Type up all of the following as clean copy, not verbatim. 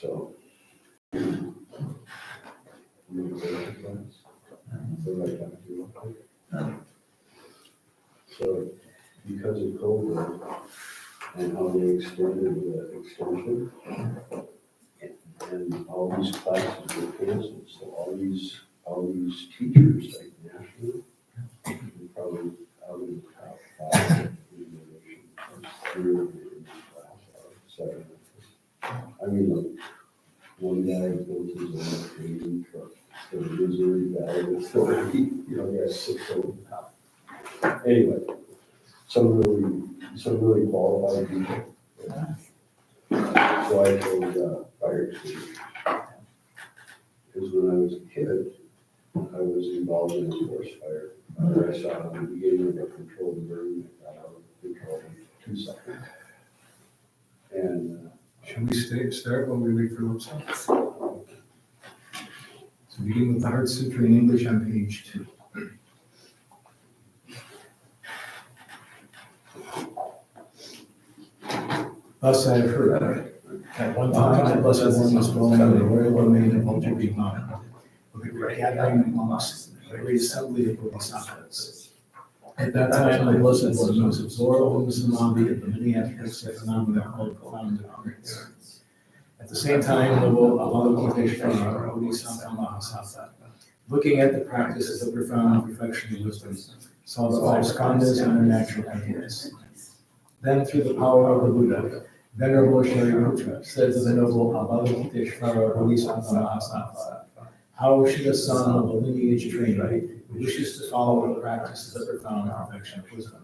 So. So because of COVID and how they extended the extension and all these classes were canceled, so all these teachers like nationally, they're probably out in the top 5 in the nation. There's 3 of them in the class out of 7. I mean, like, one guy built his own training truck for the Missouri Valley Authority, you know, he has 6 of them. Anyway, some really qualified people. So I told fire extinguisher, because when I was a kid, I was involved in a forest fire. Where I saw the beginning of a controlled burn that got out of control in 2 seconds. And should we start while we wait for website? So begin with the Heart Sutra in English on page 2. Thus I have heard that one time the Blessed One was dwelling in the royal domain of Ultimate Mountain, with a great gathering of monks, a great assembly of bodhisattvas. At that time, the Blessed One was absorbed in the samadhi of the many aspects of phenomena called profound appearance. At the same time, the Avalokiteshvara, Bodhisattva Mahasattva, looking at the practices of profound perfection and wisdom, saw the 5 skandhas and their natural ideas. Then, through the power of the Buddha, Venerable Shariputra said to the noble Avalokiteshvara Bodhisattva Mahasattva, how should a son of a lineage trained who wishes to follow the practices of profound perfection of wisdom?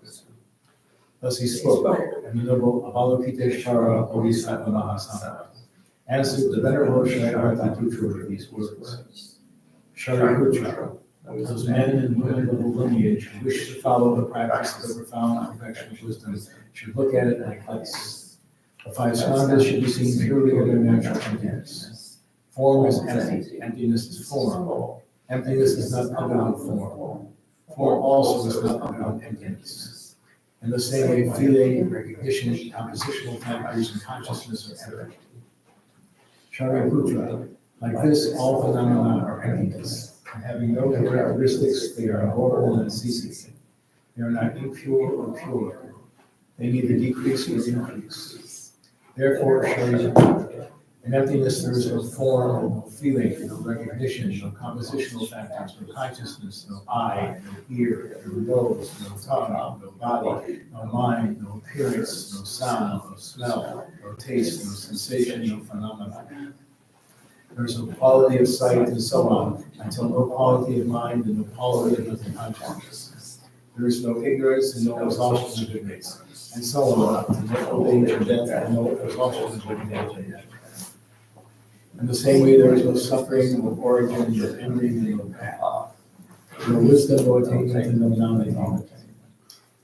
Thus he spoke, and the noble Avalokiteshvara Bodhisattva Mahasattva answered the Venerable Shariputra with these words. Shariputra, those men and women of the lineage who wish to follow the practices of profound perfection of wisdom should look at it like this. The 5 skandhas should be seen purely in their natural emptiness. Form is empty, emptiness is form. Emptiness is not undergone form. Form also is not undergone emptiness. In the same way, feeling, recognition, compositional factors, and consciousness are empty. Shariputra, like this, all phenomena are emptiness, and having no characteristics, they are horrible and ceasing. They are not impure or pure. They neither decrease nor increase. Therefore, Shariputra, in emptiness there is no form, no feeling, no recognition, no compositional factors, no consciousness, no eye, no ear, no nose, no tongue, no body, no mind, no appearance, no sound, no smell, no taste, no sensation, no phenomena. There is no quality of sight and so on, until no quality of mind and no quality of mental consciousness. There is no ignorance and no exhaustion of ignorance, and so on, until no old age and death and no exhaustion of old age and death. In the same way, there is no suffering, no origin, no ending, no path, no wisdom, no attainment, and no non-attainment.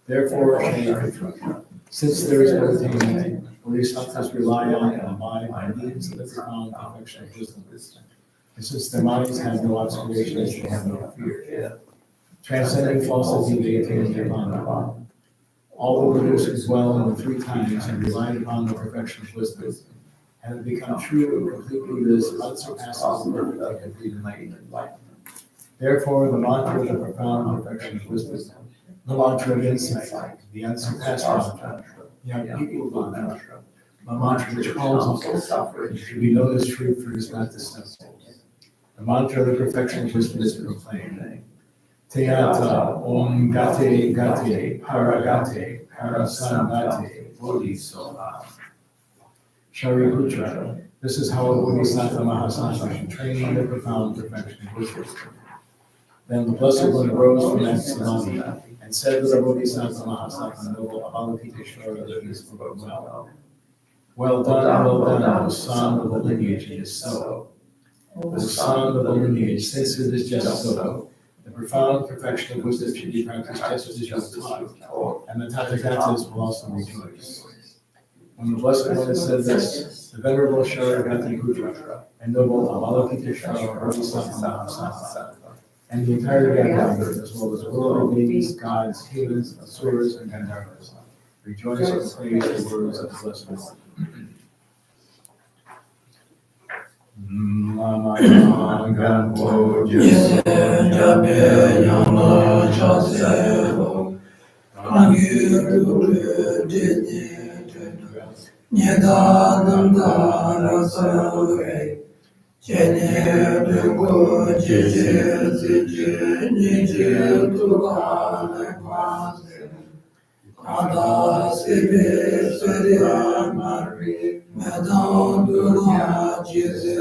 Therefore, Shariputra, since there is no attainment, bodhisattvas rely on and abide by means of the profound perfection of wisdom. And since their minds have no obscurations, they have no fear. Transcending falsity, they attain nirvana. All the Buddhas who dwell in the 3 times and relied upon the perfection of wisdom and have become true and complete Buddhas, unsurpassable, perfect, and complete enlightenment. Therefore, the mantra of the profound perfection of wisdom, the mantra of insight, the unsurpassed mantra, the unequal mantra, the mantra which calls us suffering, should be known as truth, for it is not deceptive. The mantra of the perfection of wisdom is proclaimed. Teyata om gate gate paragate parasangate bodhisattva. Shariputra, this is how a Bodhisattva Mahasattva should train in the profound perfection of wisdom. Then the Blessed One arose from that samadhi and said to the Bodhisattva Mahasattva, noble Avalokiteshvara, that he spoke well. Well done, O son of the lineage, it is so. O son of the lineage, since it is just so, the profound perfection of wisdom should be practiced just as you have taught, and the Tathagatas will also rejoice. When the Blessed One has said this, the Venerable Shariputra and noble Avalokiteshvara Bodhisattva Mahasattva, and the entire gathering, as well as worldly beings, gods, humans, asuras, and gandharvas, rejoice and praise the words of the Blessed One. Mama Yang Po Jese Jabe Yama Chase Kangi Dure Dini Nyeda Nanda Rasa Jene Dugo Jese Zije Nije Tuga Lekmase Kada Sibe Seria Mari Medan Duna Jese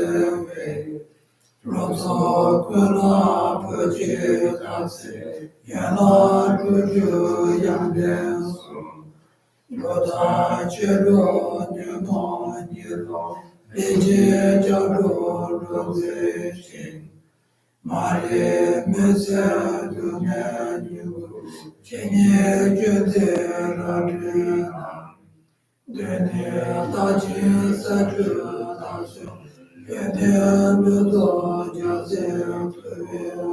Rosa Kula Puji Tase Yana Kuju Yamdensu Roda Chelo Nyama Nilo Leje Jalo Rose Mare Mese Dune Nyugu Chenye Jude Radina Dene Taji Sadu Tasu Yede Ludo Jose Tuyo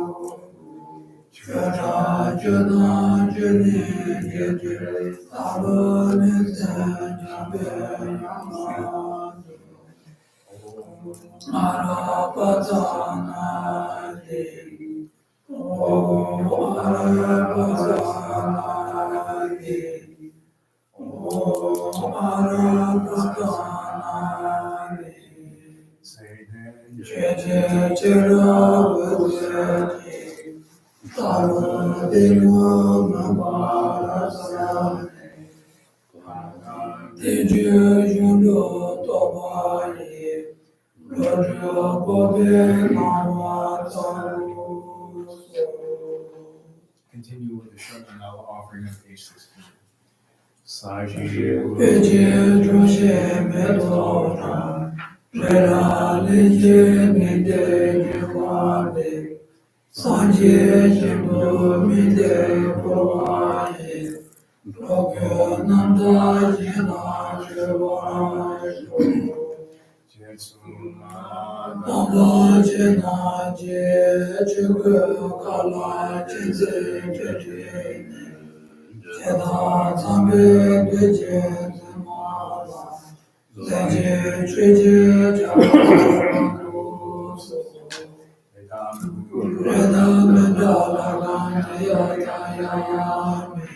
Chana Chana Chuni Yede Talo Nise Jabe Yama Arapatana Di O Arapatana Di O Arapatana Di Jete Chera Vajeti Taro Dino Mabarasa Tiju Juno Tobali Rojo Bobe Mama Taru Continue with the Shravanala offering on page 16. Saji Eje Joshe Medora Rera Leje Mide Jewade Sanje Jimbo Mide Provaye Rokyo Nanda Jina Jevaye Nanda Jina Je Chukyo Kala Chize Jejene Jeda Zambe Deje Zemala Leje Cheje Javaru Reda Medala Gandaya Tayami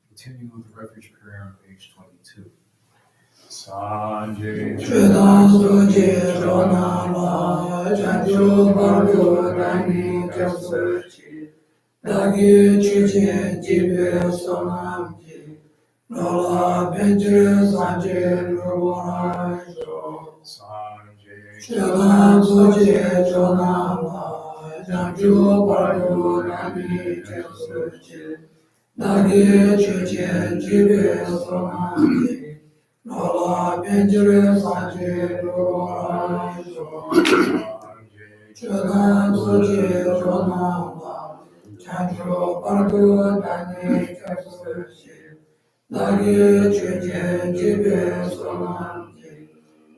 Continue with the refuge prayer on page 22. Sanjay Jeda Suje Jonala Janjo Bardo Dani Jasuchi Dagi Chiche Jibe Sonamji Lola Benjire Sanje Lurwarajo Sanjay Jeda Suje Jonala Janjo Bardo Dani Jasuchi Dagi Chiche Jibe Sonamji Lola Benjire Sanje Lurwarajo Chana Suje Jonala Chanjo Bardo Dani Jasuchi Dagi Chiche Jibe Sonamji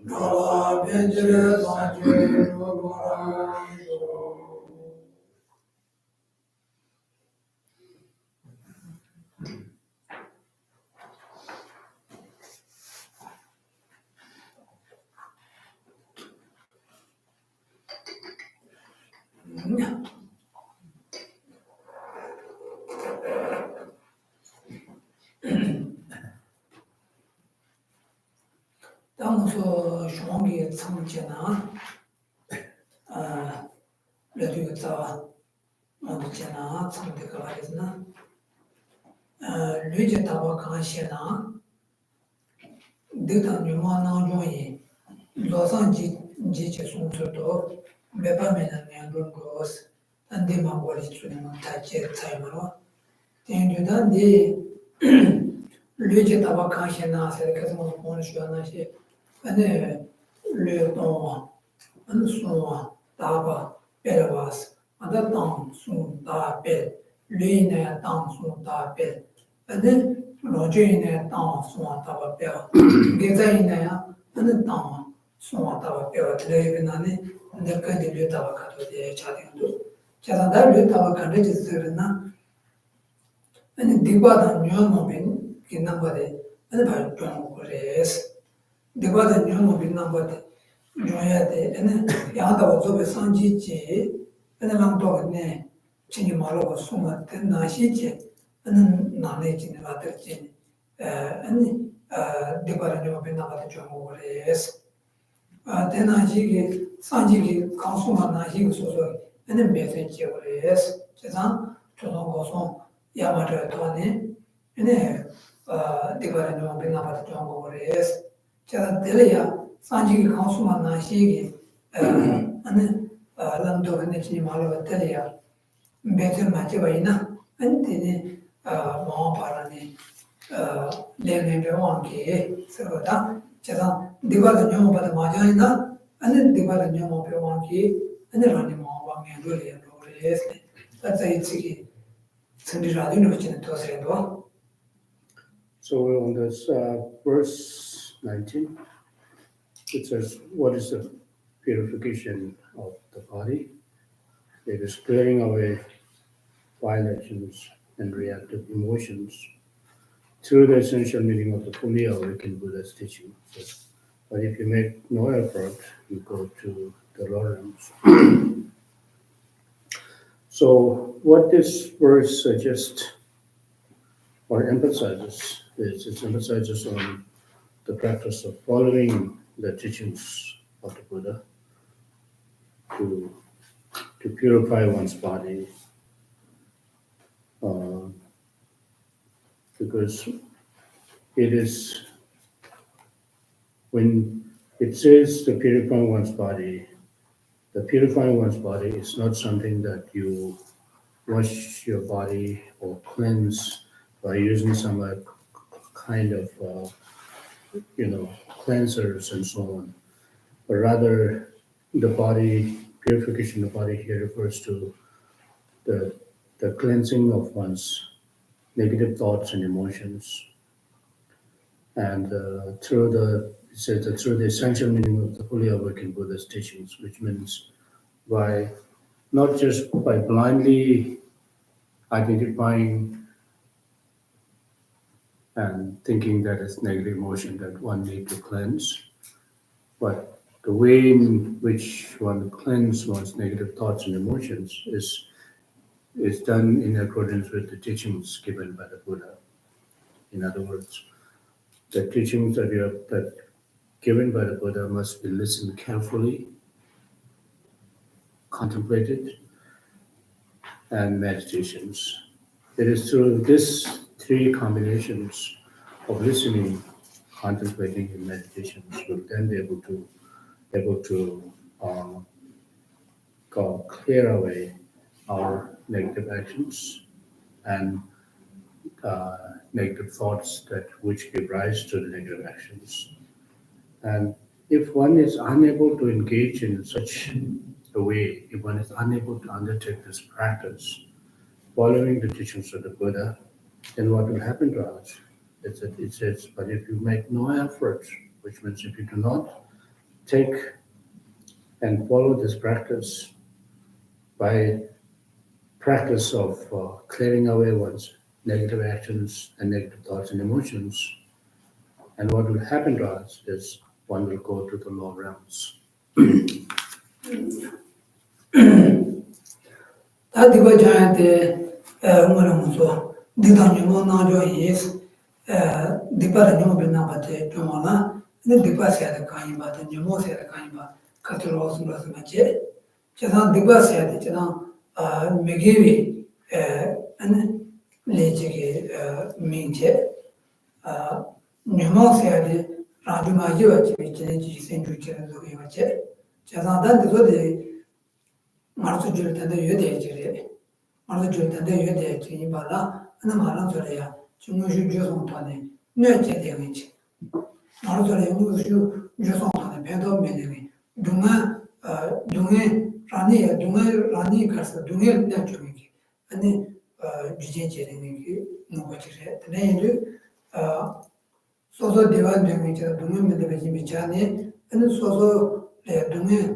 Lola Benjire Sanje Lurwarajo 당소 중앙에 참잖아. 레디오타 만드잖아. 참데가 있나? 류제 타바 칸시나. 데이터 뉴마나 조이. 로산지 지체 송서도 메바메나 냥고스. 안데마 고리츠는 타체 타이머로. 텐주단데 류제 타바 칸시나 세르카스모 본슈아나시. 아네 류도 안수와 다바 벨바스 아다탄 순다 벨 류네 탄 순다 벨 아데 로제네 탄 순다 벨 게자이네 아는 탄 순다 벨 레베나네 ndakandi 류타바 카도데 차데도 차단다 류타바 칸데 지스르나 아니 디바다 뇨노벤 긴나바데 아니 발병 그레스 디바다 뇨노벤 나바데 joya de ene ya da zo be sanji ji ene lang to ne chini malo ko suma te na shi ji ene na ne ji ne la ter ji ene de para ne be na ba jo mo re es de na ji ge sanji ge ka suma na ji so so ene me se ji re es je san to no go so ya ma de to ne ene de para ne be na ba jo mo re es 제가 들려야 산지기 강수만 나시기 아니 람도 근데 말로 들려야 배들 맞지 봐이나 안테네 뭐 바라니 내내에 왕기 서로다 제가 네가 좀 받아 맞아이나 아니 네가 좀 배워왕기 아니 라니 뭐 왕에 돌려 그래서 that's it 선지라도 놓치는 도서에도 So on this verse 19, it says, what is the purification of the body? It is clearing away violations and reactive emotions through the essential meaning of the fully awakened Buddha's teaching. So, but if you make no effort, you go to the lower realms. So what this verse suggests or emphasizes is it emphasizes on the practice of following the teachings of the Buddha to purify one's body, because it is when it says to purify one's body, the purifying one's body is not something that you wash your body or cleanse by using some kind of cleansers and so on, but rather the body purification of the body here refers to the cleansing of one's negative thoughts and emotions, and through the essential meaning of the fully awakened Buddha's teachings, which means by not just by blindly identifying and thinking that it's negative emotion that one need to cleanse, but the way in which one cleanses one's negative thoughts and emotions is done in accordance with the teachings given by the Buddha. In other words, the teachings that given by the Buddha must be listened carefully, contemplated, and meditations. It is through these three combinations of listening, contemplating, and meditations we'll then be able to clear away our negative actions and negative thoughts which give rise to the negative actions. And if one is unable to engage in such a way, if one is unable to undertake this practice, following the teachings of the Buddha, then what will happen to us? It says, but if you make no effort, which means if you do not take and follow this practice by practice of clearing away one's negative actions and negative thoughts and emotions, and what will happen to us is one will go to the lower realms. 다 디바 자한테 응원하면서 디단이 뭐 나죠 예스 디바를 좀 변나한테 좀하나 근데 디바세야 가인 받은 녀모세야 가인 봐 카트로 오스면서 맞지 제가 디바세야 되잖아 메게비 아니 레지게 민제 녀모세야 돼 라디마지 왔지 지지 생주체는 소리 맞지 제가 단데서데 말도 줄 텐데 여대지래 말도 줄 텐데 여대지 봐라 하는 말은 소리야 중요시 주성탄에 뇌제 되는지 말도 소리 중요시 주성탄에 배도 매는 동아 동에 라니 가서 동에 내쪽이 아니 지제제는 게 뭐지래 내일 소소 대van 되는 게 동에 매는 미자네 아니 소소 동에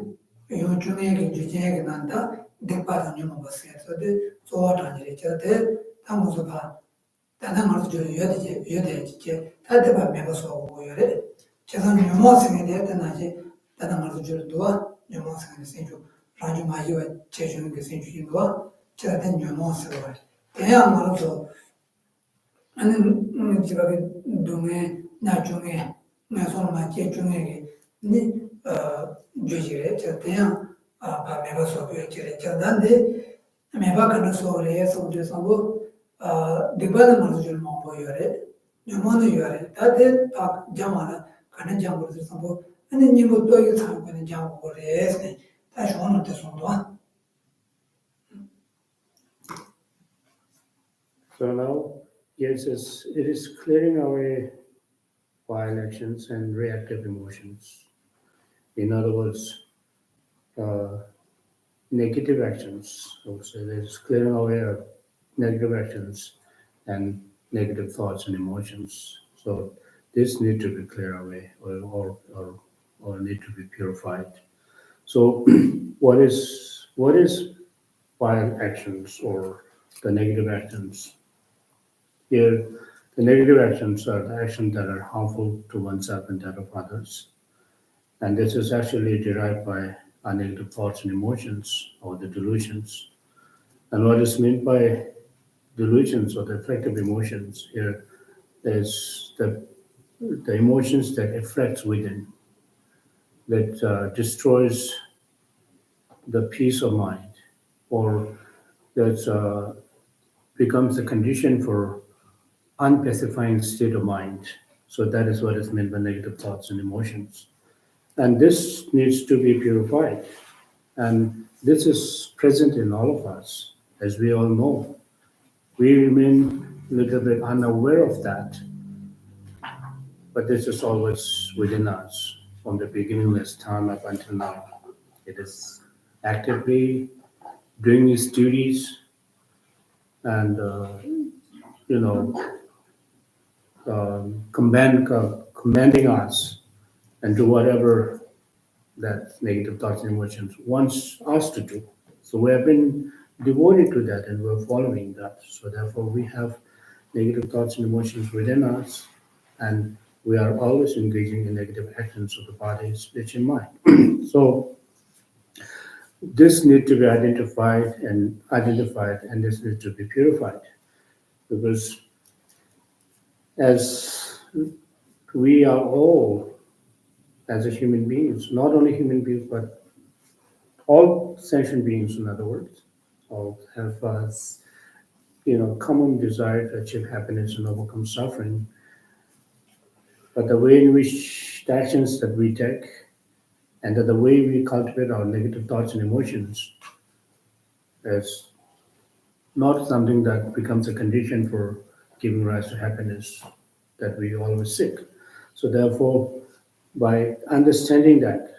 요즘에 주제가 난다 대파는 좀 봤어요. 근데 소화단이 저때 당무서가 다른 말도 줘야 되지. 다들 매버서 오고요. 제가 묘모생에 대해서는 다른 말도 줄도와 녀모스가 생주 라주 마이와 제주는 그 생주인도와 제가 된 녀모스가 대양 말도 아는 지가 동에 나중에 나서만 제중에 니 주지에 저 대양 매가 소비에 지래 저단데 매가 가는 소리에 소주서 디바는 말도 줄 먹어요래 녀모는 요래 다들 다 jamana 가는 장고를 선보 아니 니도 또 이거 사는 장고를 다시 오는 때 손도 So now, yes, it is clearing away vile actions and reactive emotions. In other words, negative actions. I would say it is clearing away of negative actions and negative thoughts and emotions. So this need to be cleared away or need to be purified. So what is vile actions or the negative actions? Here, the negative actions are the actions that are harmful to oneself and that of others. And this is actually derived by our negative thoughts and emotions or the delusions. And what is meant by delusions or the affective emotions here is the emotions that affects within, that destroys the peace of mind or that becomes a condition for unpacifying state of mind. So that is what is meant by negative thoughts and emotions. And this needs to be purified. And this is present in all of us, as we all know. We remain a little bit unaware of that, but this is always within us from the beginningless time up until now. It is actively doing its duties and, commanding us and do whatever that negative thoughts and emotions wants us to do. So we have been devoted to that and we're following that. So therefore we have negative thoughts and emotions within us and we are always engaging in negative actions of the body, speech, and mind. So this needs to be identified and this needs to be purified because as we are all as a human beings, not only human beings, but all sentient beings, in other words, all have common desire to achieve happiness and overcome suffering. But the way in which the actions that we take and the way we cultivate our negative thoughts and emotions is not something that becomes a condition for giving rise to happiness that we always seek. So therefore, by understanding that,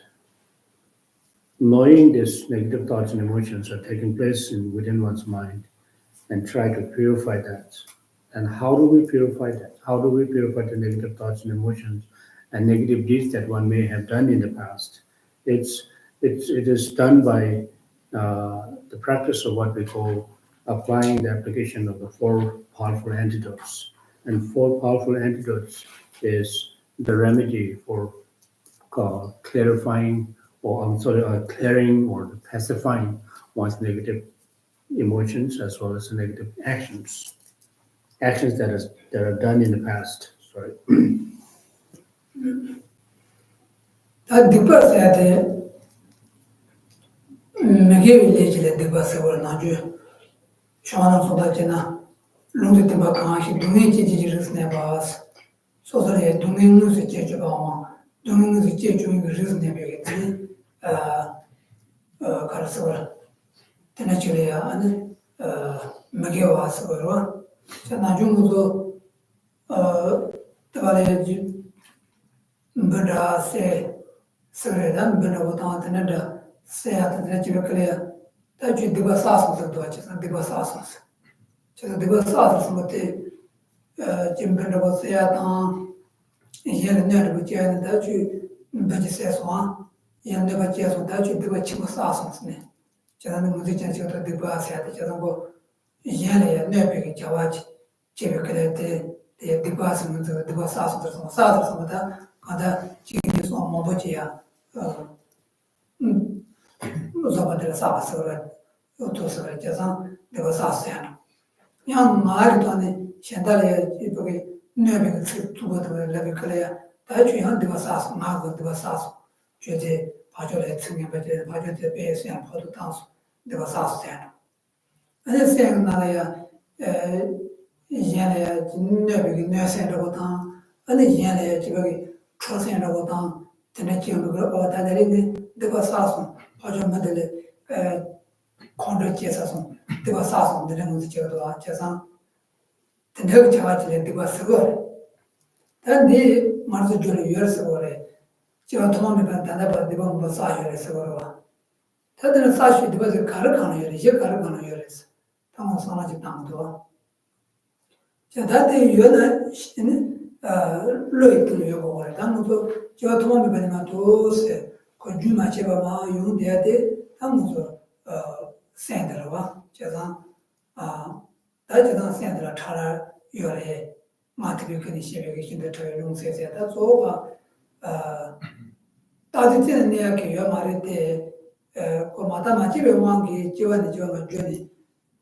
knowing these negative thoughts and emotions are taking place within one's mind and try to purify that. And how do we purify that? How do we purify the negative thoughts and emotions and negative deeds that one may have done in the past? It is done by the practice of what we call applying the application of the four powerful antidotes. And four powerful antidotes is the remedy for clarifying clearing or pacifying one's negative emotions as well as the negative actions that are done in the past. Sorry. 다 디버스한테 매개 빌리지에 디버스를 나주 쇼나 소다지나 롱데 팀바카시 동네 지지지르스네 바스 소설에 동네 뉴스 제주가 동네 뉴스 제주의 리스네 베게티 가르스가 테나치리아 아니 매개 와서 그러 자 나중도 tavale benda se seredan benda botan da se atene chikale ta chi divasas so to cha divasas cha divasas mote jimbenda bo se ata yen ne bo cha da chi baje se so yen ne ba cha so da chi divasas ne cha ne mo cha cha divasas cha go yen ne be cha wa chi chikale te divasas mo divasas so da kada chi so mo bo cha Zabadela Sabasura, Utosura, Jazan, the Vasasian. Young Maritone, Shandalia, Nubbing to what the Levicalea, that you hunt the Vasas, Margot the Vasas, Jede, Pajolet, Pajolet Base and Pototans, the Vasasian. And then saying Nalia, Yania, Nubbing, Nursing Robotan, and the Yania, Trossing Robotan, the Nakin or the Vasas, Pajomadele, Condor Chesason, the Vasas, the Remus Chesan. The never charge the was good. Then the Marzujuri years ago, Giottomi Pantana, the bomb was Sagura. Then such it was a Caracan, Yacaracan years. Thomas Sanaji Tantua. So that day you had Louis to your over. Tamuto, Giottomi Panatos, Kojuma Chebama, you deade, Tamuto, Sandra, Chazan. That is not Sandra Tara. You're a multiplication in the room says that's over. That's it, near Marite, Comata Machibe Wangi, Joan Joan Johnny,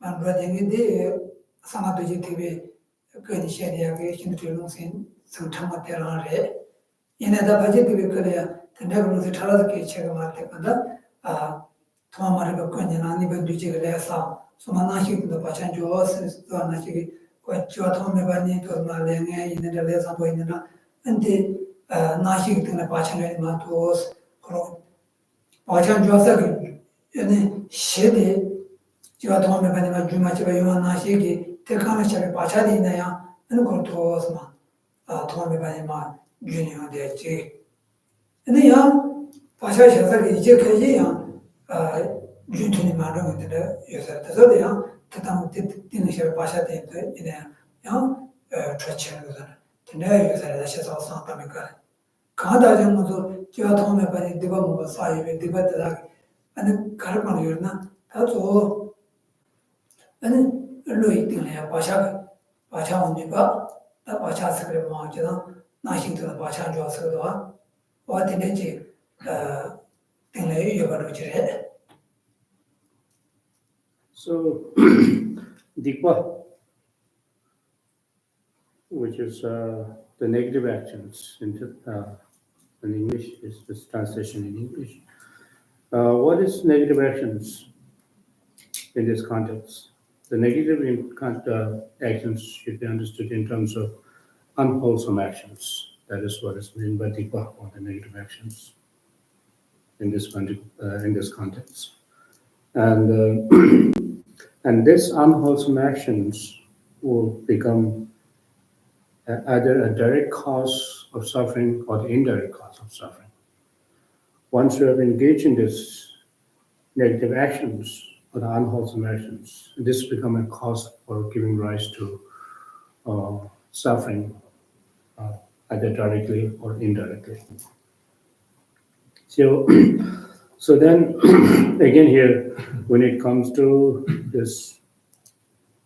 and Brading the Samaji TV, good shady in the room in some Tamatera. In the budget to be clear, the never was a Taraki Chegamate, Tomariba Kunyan, even Duchigasa, so Manashi the Pachanjo, Nashiki. Giottomi Bani to Malanga in the Lesa Boina, and the Nashi to the Pachan Matos, Pachan Josaki, and Shede, Giottomi Bani Majumachi, Nashiki, Tekana Pachadina, and go to Osma, Tommy Banima Junior, the G. And the young Pacha Shazaki, Jekaya, Juntuni Madam, the user, so the young. Tatam didn't share Pasha in a young treacher. The name is a Shas Santa Mica. Kanda Jamuzo, Giotome by the Divam of Sai, Dibat, and the Carapan Yurna, that's all. And Louis Tinia Pasha, Pacha on Nipa, the Pacha Secret Margina, nothing to the Pacha Josadua, or the Neji, Tinlay, you got which head. So, Dikpa, which is the negative actions in English, is this translation in English. What is negative actions in this context? The negative actions should be understood in terms of unwholesome actions. That is what is meant by Dikpa, or the negative actions in this context. And these unwholesome actions will become either a direct cause of suffering or the indirect cause of suffering. Once you have engaged in these negative actions or the unwholesome actions, this become a cause for giving rise to suffering, either directly or indirectly. So then, again here, when it comes to this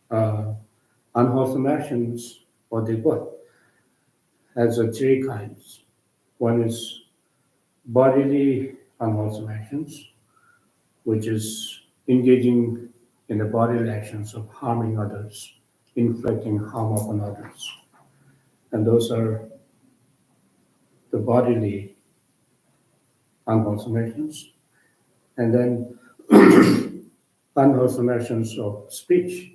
unwholesome actions, or the what, has three kinds. One is bodily unwholesome actions, which is engaging in the bodily actions of harming others, inflicting harm upon others. And those are the bodily unwholesome actions. And then unwholesome actions of speech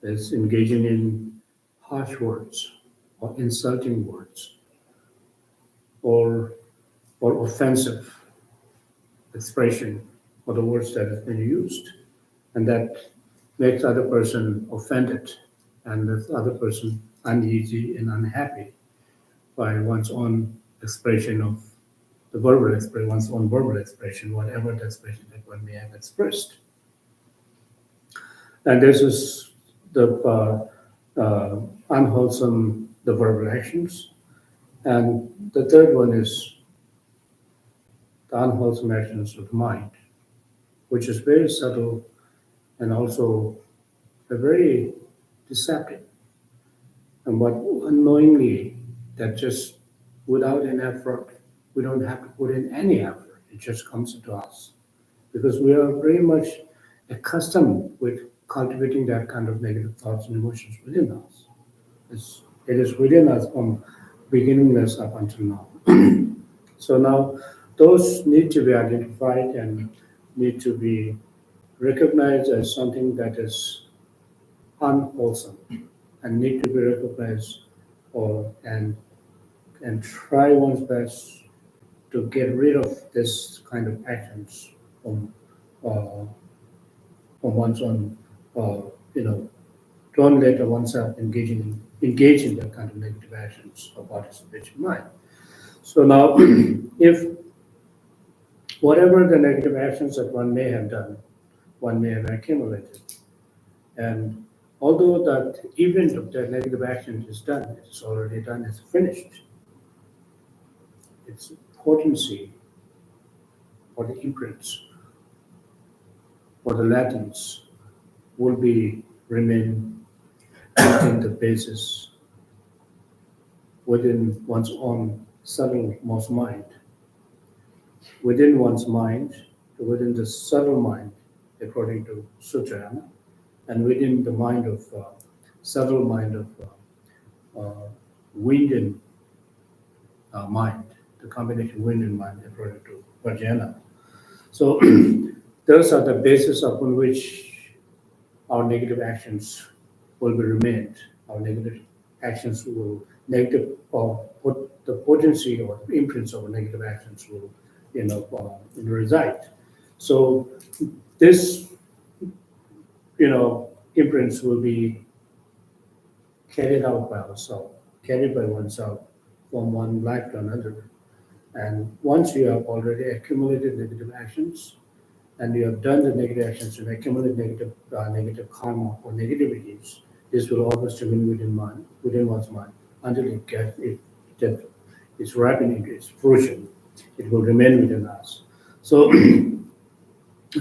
is engaging in harsh words or insulting words or offensive expression or the words that have been used, and that makes other person offended and the other person uneasy and unhappy by one's own expression of the verbal expression, one's own verbal expression, whatever the expression that one may have expressed. And this is the unwholesome, the verbal actions. And the third one is the unwholesome actions of the mind, which is very subtle and also very deceptive. And but unknowingly, that just without an effort, we don't have to put in any effort. It just comes to us because we are very much accustomed with cultivating that kind of negative thoughts and emotions within us. It is within us from beginningless up until now. So now those need to be identified and need to be recognized as something that is unwholesome and need to be recognized and try one's best to get rid of this kind of actions from uh, from one's own, you know, don't let oneself engage in that kind of negative actions or participation mind. So now, if whatever the negative actions that one may have done, one may have accumulated, and although that event of that negative action is done, it is already done, it's finished, its potency or the imprints or the latents will be remain within the basis, within one's own subtlemost mind, within one's mind, within the subtle mind, according to Sutra, and within the mind of subtle mind of wind and mind, the combination wind and mind, according to Vajrayana. So those are the basis upon which our negative actions will be remained. Our negative actions will negative or put the potency or imprints of negative actions will, reside. So this, imprints will be carried out by ourselves, carried by oneself from one life to another. And once you have already accumulated negative actions, and you have done the negative actions and accumulate negative karma or negativities, this will always remain within one's mind until it's ripening into its fruition. It will remain within us. So,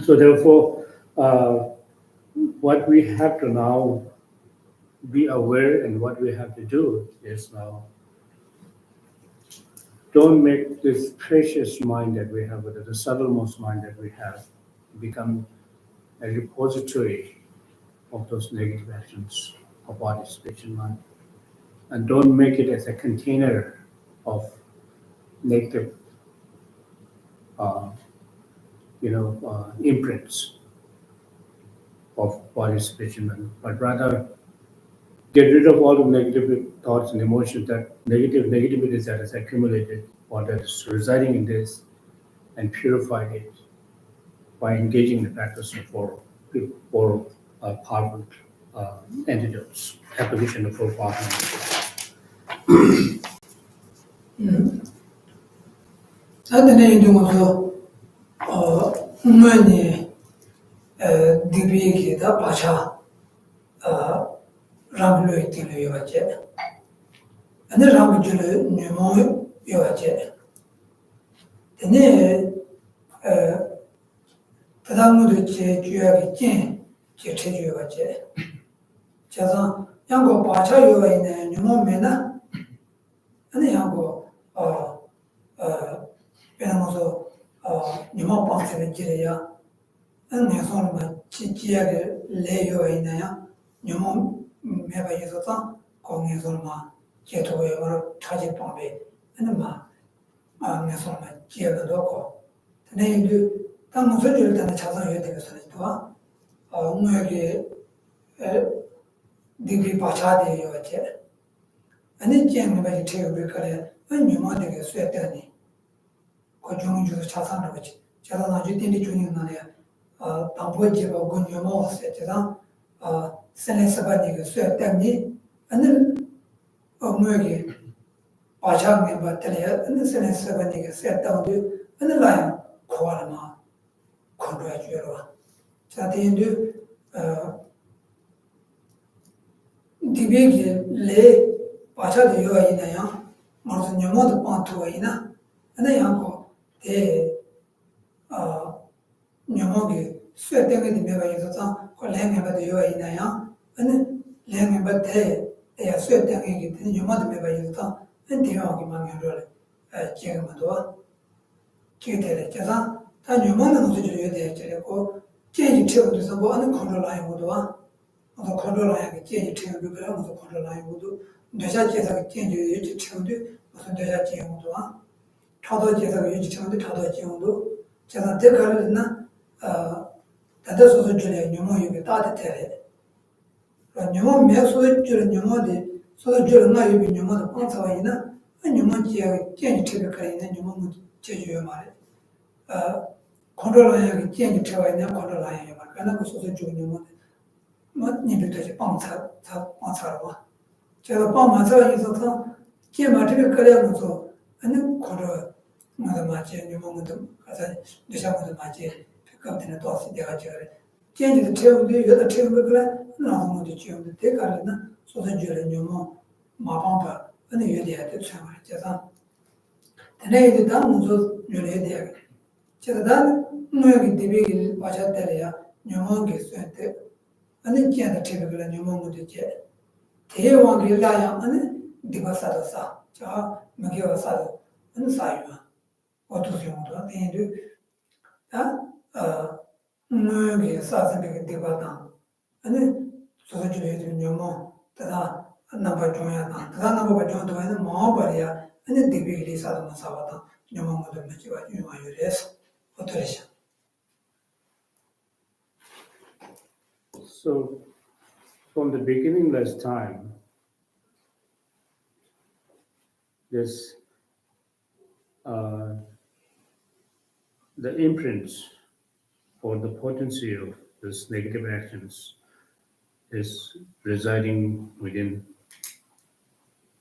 so therefore, what we have to now be aware and what we have to do is now don't make this precious mind that we have, the subtlemost mind that we have, become a repository of those negative actions of participation mind. And don't make it as a container of negative, imprints of participation mind, but rather get rid of all the negative thoughts and emotions negativities that is accumulated or that is residing in this and purify it by engaging in the practice of four powerful antidotes, application of four powerful antidotes. 사전에 이동해서 후면이 디비기다 바샤 ramlo itilo yoje ane ramlo jule nyemo yoje tene tadamudo che juya gen che che yoje jaza yango bacha yoine nyemo mena ane yango penamoso nyemo pangsene jireya ane sonma chiya le yoine ya nyemo 매바 예서다 공에서만 제도에 바로 차지 방배 하는마 안에서만 지역도 놓고 근데 당 무슨 때는 자산이 되겠어요 또 오늘에 디비 바차데요 제 아니 제가 매바 제도에 그래 아니면 수했다니 그 중주도 자산을 같이 제가 나중에 된디 중에 나네 당보지가 군요모 세트다 세네스바니가 수했다니 아니 뭐게 바자게 받더래 아니 세네스바니가 수했다고 아니 라야 코알마 코로야 주로 자대인도 디베게 레 바자도 요이나요 무슨 녀모도 pantu이나 아니 양고 녀모게 수했다게 되면 있어서 랭에바도 요이나요 아니 랭에바데 야 수했다게 되는 녀모도 매바 있어서 엔티하게 망해를 지금도 기대돼. 제가 다 유명한 것도 줘야 돼. 저거 제일 최고에서 뭐 하는 컨트롤 라인 것도 와. 어서 컨트롤 라인 제일 최고 그런 것도 컨트롤 라인 것도 내가 제가 제일 유지 최고도 무슨 내가 제일 것도 와. 타도 제가 유지 최고도 타도 제일도 제가 대가르나 다다서서 줄에 유명 유비 따뜻해. 유명 매소 줄은 유명데 소소 줄은 나 유비 유명도 pon사와이나 유명 지역 제일 최고가 있는 유명 제주요 말이야. 컨트롤하기 제일 최고 있는 컨트롤하기 말. 그러나 그 소소 중요한 뭐 니들도 빵사라고. 제가 빵만서 있어서 제 마트를 그려놓어서 아니 컨트롤 뭐도 맞지 유명도 가서 내셔도 맞지 그때는 또 내가 저래. 제일 최고도 여다 최고 그래 나무도 지금도 대가리나 소소 줄은 유명 마방바 아니 여대야 될 참아. 제가 내가 다 무슨 요리에 대해 제가 다 뭐여기 디비를 와셨다래야 녀몽게 쓰는데 아니 제가 제가 녀몽도 제 대왕이 라야 아니 디바사도 자 먹여 사도 아니 사요 어떻게 정도 되는데 뭐여기 사서게 디바다 아니 소소주에 녀몽 다 나빠 줘야다 다 나빠 줘도 아니 마버야 아니 디비리 사도 사와다 녀몽도 맞지와 유마요레스 어떠리셔. So, from the beginningless time, this the imprints or the potency of this negative actions is residing within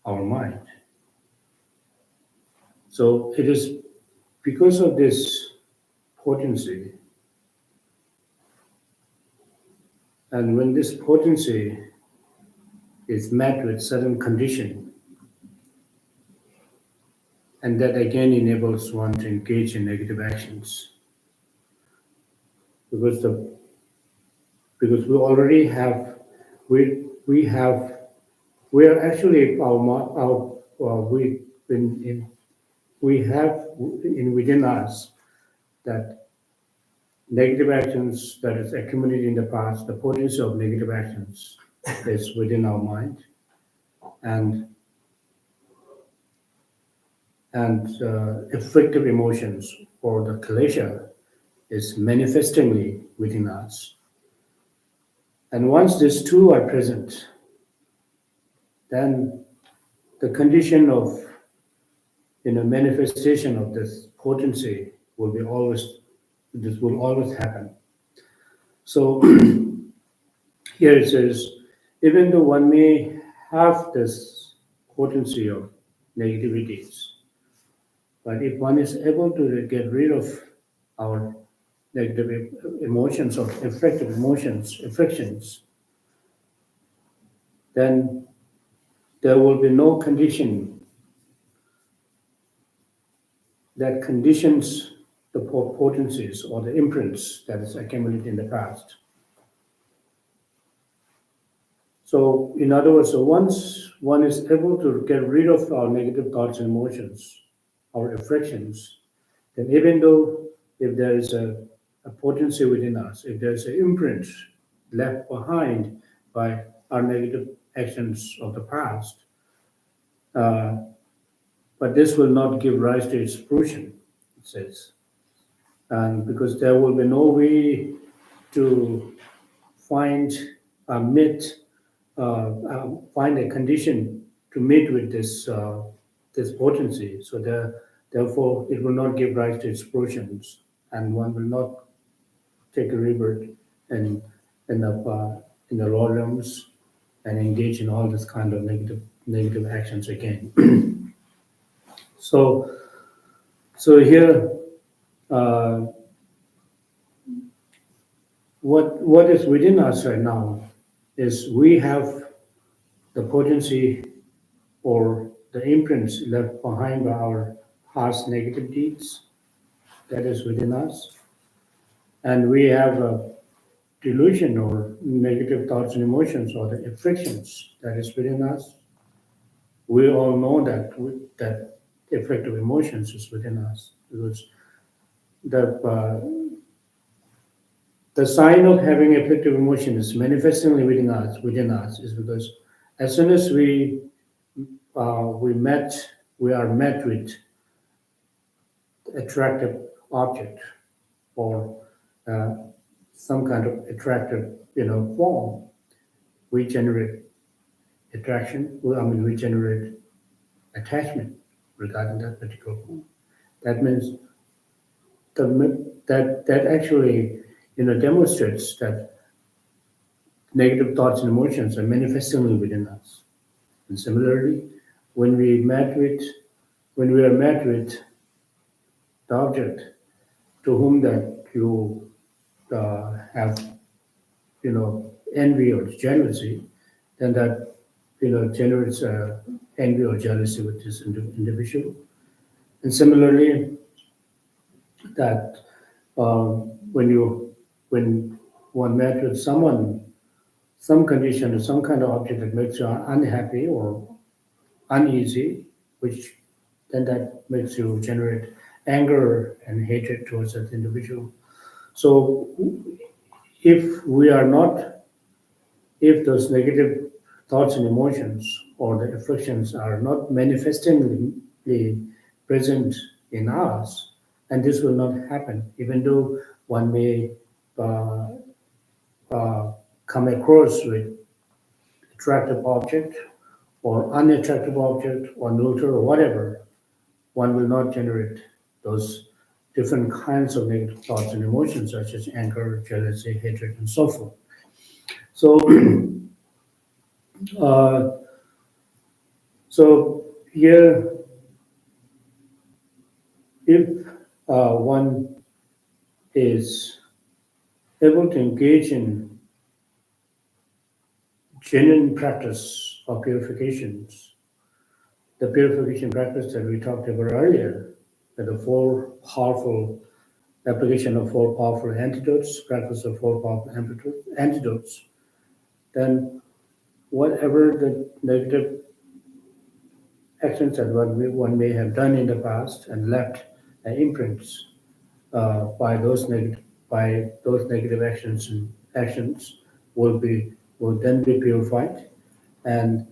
our mind. So it is because of this potency, and when this potency is met with certain condition, and that again enables one to engage in negative actions, because we already have we are actually we have within us that negative actions that is accumulated in the past, the potency of negative actions is within our mind, and afflictive emotions or the klesha is manifestingly within us. And once these two are present, then the condition of manifestation of this potency will always happen. So here it says, even though one may have this potency of negativities, but if one is able to get rid of our negative emotions or afflictive emotions, afflictions, then there will be no condition that conditions the potencies or the imprints that is accumulated in the past. So, in other words, once one is able to get rid of our negative thoughts and emotions, our afflictions, then even though if there is a potency within us, if there is an imprint left behind by our negative actions of the past, but this will not give rise to its fruition, it says. And because there will be no way to find a condition to meet with this potency. So therefore, it will not give rise to its fruitions, and one will not take a rebirth and end up in the lower realms and engage in all this kind of negative actions again. So here, what is within us right now is we have the potency or the imprints left behind by our past negative deeds that is within us, and we have a delusion or negative thoughts and emotions or the afflictions that is within us. We all know that that afflictive emotions is within us because the sign of having affective emotion is manifesting within us is because as soon as we are met with attractive object or uh, some kind of attractive form, we generate attraction. We generate attachment regarding that particular form. That means that actually demonstrates that negative thoughts and emotions are manifesting within us. And similarly, when when we are met with the object to whom that you have envy or jealousy, then that generates envy or jealousy with this individual. And similarly, that when one met with someone, some condition or some kind of object that makes you unhappy or uneasy, which then that makes you generate anger and hatred towards that individual. So if we are not, if those negative thoughts and emotions or the afflictions are not manifestingly present in us, and this will not happen, even though one may uh, come across with attractive object or unattractive object or neutral or whatever, one will not generate those different kinds of negative thoughts and emotions such as anger, jealousy, hatred, and so forth. So, uh, so here, if one is able to engage in genuine practice of purifications, the purification practice that we talked about earlier, that the four powerful application of four powerful antidotes, practice of four powerful antidotes, then whatever the negative actions that one may have done in the past and left imprints by those negative actions will then be purified. And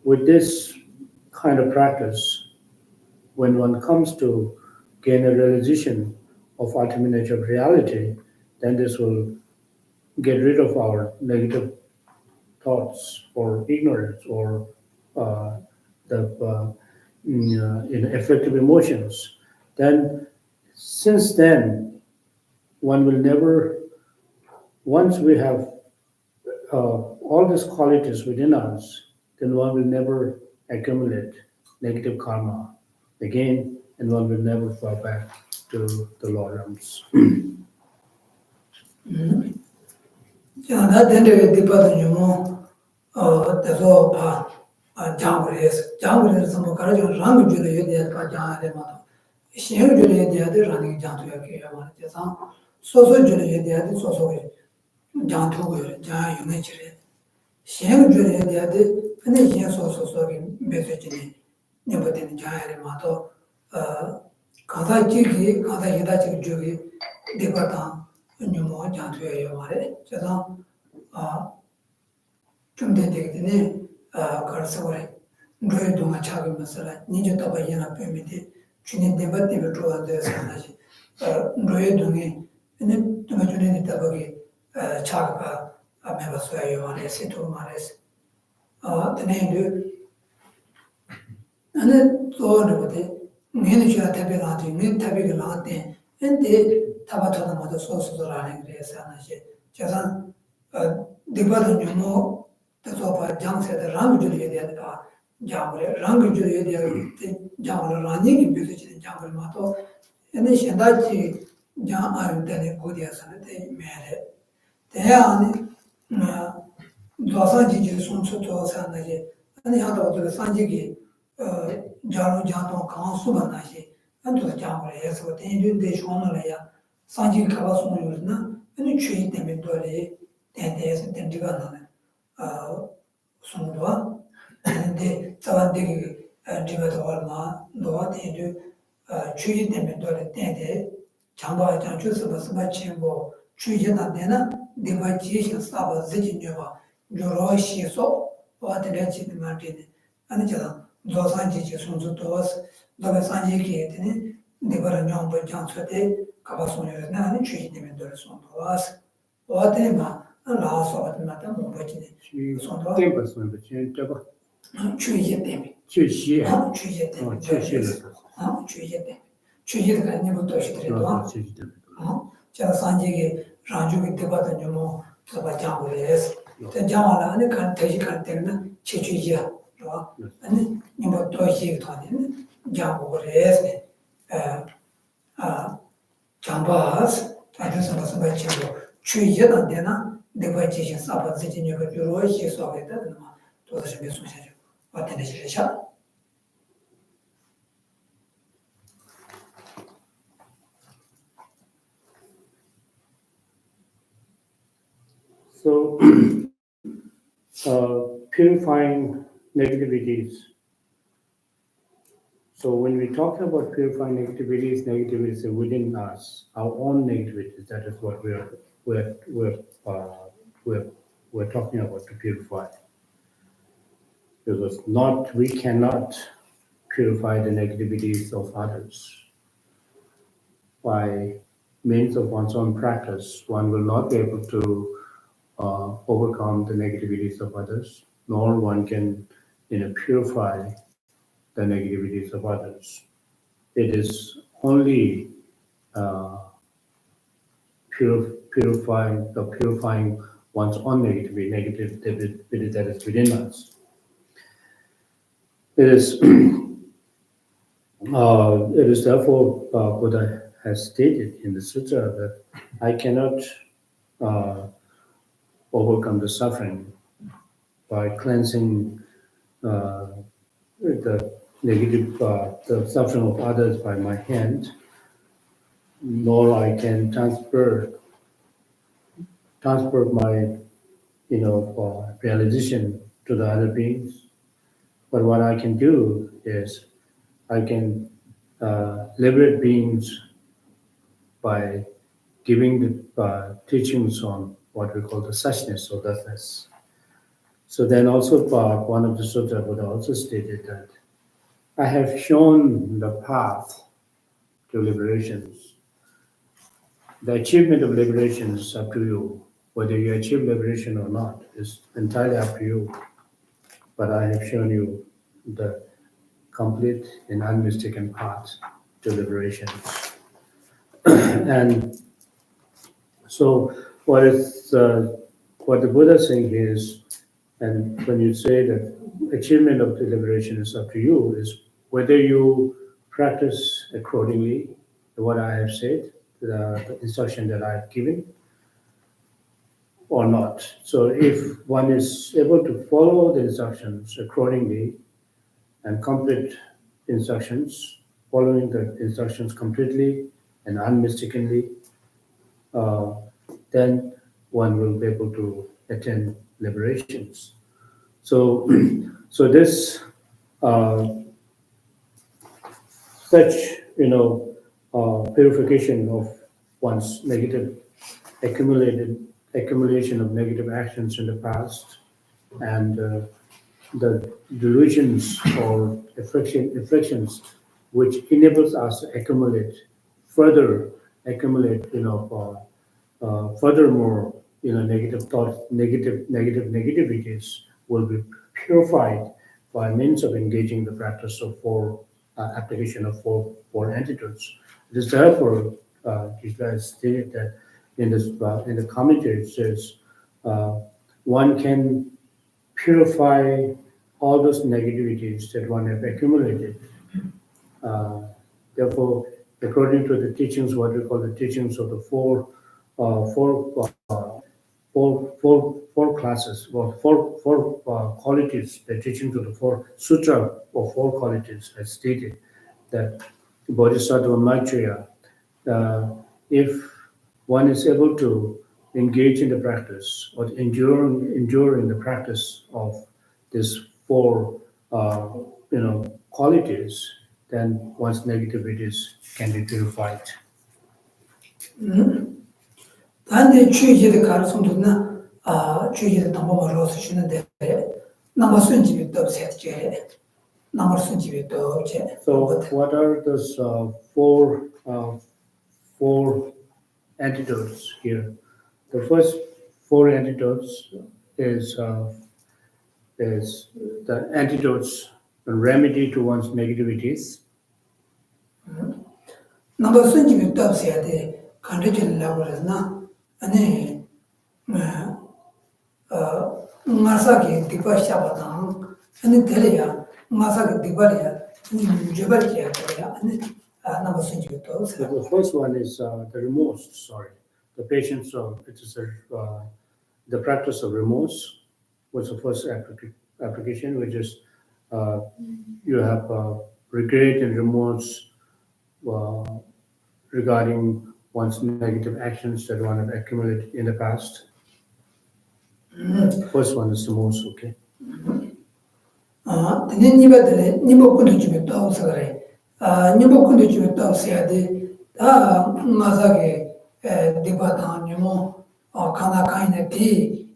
with this kind of practice, when one comes to gain a realization of ultimate nature of reality, then this will get rid of our negative thoughts or ignorance or uh, the affective emotions. Then, since then, one will never, once we have all these qualities within us, then one will never accumulate negative karma again, and one will never fall back to the lower realms. 자, 된데 디파도 좀 대소 봐. 장그레스. 장그레스 뭐 가르쳐 랑 주를 해야 될 자한테 막. 신경 주를 해야 될 라는 장도야 그래야 말이야. 소소 주를 해야 될 소소 장도고 자 유네지래. 신경 주를 해야 될 근데 이제 소소소기 메시지니 내버리는 자한테 막도 가다 지기 가다 여다 지기 주기 디파다 좀 장도야 말이야. 그래서 좀 되게 가르쳐 그래. 너희 동아 차기 məsala 니저 따바이나 빼미데 주님 대바티베 좋아한데 사나지. 너희 동에 근데 좀 주님 따바기 차가 아메바스야 요한에 세토 말레스. 근데 나는 또는 뭐데 내는 제가 답변하지 내 답변을 나한테 근데 타바토는 모두 소소도라는 그래서 하나씩 제가 디바는 좀 그래서 봐 장세의 랑주리에 대한 다 장을 랑주리에 대한 장을 라니기 비슷한 장을 마도 근데 현다지 장 안되는 고디야서는데 매래 대안이 도산지지 손수도 산나지 아니 하다 그 산지기 자로 자도 강수반나시 안도 장을 해서 대인데 쇼나래야 산지 가봐서는 요나 아니 취이 때문에 돌에 대대에서 된지가 나네 송도와 근데 자반되게 디바도 얼마 노아테도 취이 때문에 돌에 대대 장바 장주 서서 첨부 추진한 데나 내가 지신 사바 지진여바 여러 시소 와들에 지는 말이네 아니 제가 조산지지 손주도스 너가 산지기 했더니 내가 냥번 장초대 가바송여는 아니 추진되면 될 손도스 와데마 라서 왔다 뭐 버지네 손도 땡벌스는 저거 추진 때문에 최시에 추진 때문에 최시를 추진 때문에 추진가 아니부터 시더라도 최시들 제가 산지기 ranjuki tibata nyumo taba jangu les. Te jangwa la ane kan teji kan tegna chechu jia, rwa. Ane nyumba toshi tani jangu les ne. Jangba as, tani samba chenpo. Chu jia dan tena, deba jishin saba ziti nyuba gyuro shi soga ita dana toda shimbe sungsha jo. Wa tena shi resha. So, purifying negativities. So when we talk about purifying negativities are within us, our own negativities. That is what we're talking about to purify. Because we cannot purify the negativities of others by means of one's own practice. One will not be able to overcome the negativities of others, nor one can, purify the negativities of others. It is only purifying one's own negativity that is within us. It is therefore Buddha has stated in the sutra that I cannot overcome the suffering by cleansing the negative, the suffering of others by my hand, nor I can transfer my, realization to the other beings. But what I can do is I can liberate beings by giving the teachings on what we call the suchness or thatness. So then also one of the sutta Buddha also stated that I have shown the path to liberations. The achievement of liberation is up to you. Whether you achieve liberation or not is entirely up to you. But I have shown you the complete and unmistaken path to liberation. And so what the Buddha is saying here is, and when you say that achievement of the liberation is up to you, is whether you practice accordingly to what I have said, the instruction that I have given, or not. So if one is able to follow the instructions accordingly and complete instructions, following the instructions completely and unmistakably, then one will be able to attain liberations. So, this such purification of one's negative accumulation of negative actions in the past, and the delusions or afflictions which enables us to accumulate furthermore, negative thoughts, negativities will be purified by means of engaging the practice of application of four antidotes. It is therefore, Krishna has stated that in the commentary it says, one can purify all those negativities that one have accumulated. Therefore, according to the teachings, what we call the teachings of the four classes, or four qualities, the teachings of the four sutra of four qualities has stated that Bodhisattva Maitreya, if one is able to engage in the practice or endure in the practice of these four qualities, then one's negativities can be purified. 단데 취지의 가르침도나 취지의 담보로 쓰시는데 남아 순집이 또 세트제 남아 순집이 또 제. So what are those four antidotes here? The first four antidotes is the antidotes, the remedy to one's negativities. 남아 순집이 또 세야 돼. 간르질라고 그러나 아니 마사기 디바샤바당 아니 데려야 마사기 디바리야 아니 주발이야 그래야 아니 남아 순집이 또 So the first one is the remorse. Sorry, the patience of it is the practice of remorse was the first application, which is you have regret and remorse regarding one's negative actions that one have accumulated in the past. First one is the most okay. 근데 니바들 니복군도 주면 또 없어 그래. 니복군도 주면 또 없어야 돼. 다 마사게 디바다니모 카나카이네 디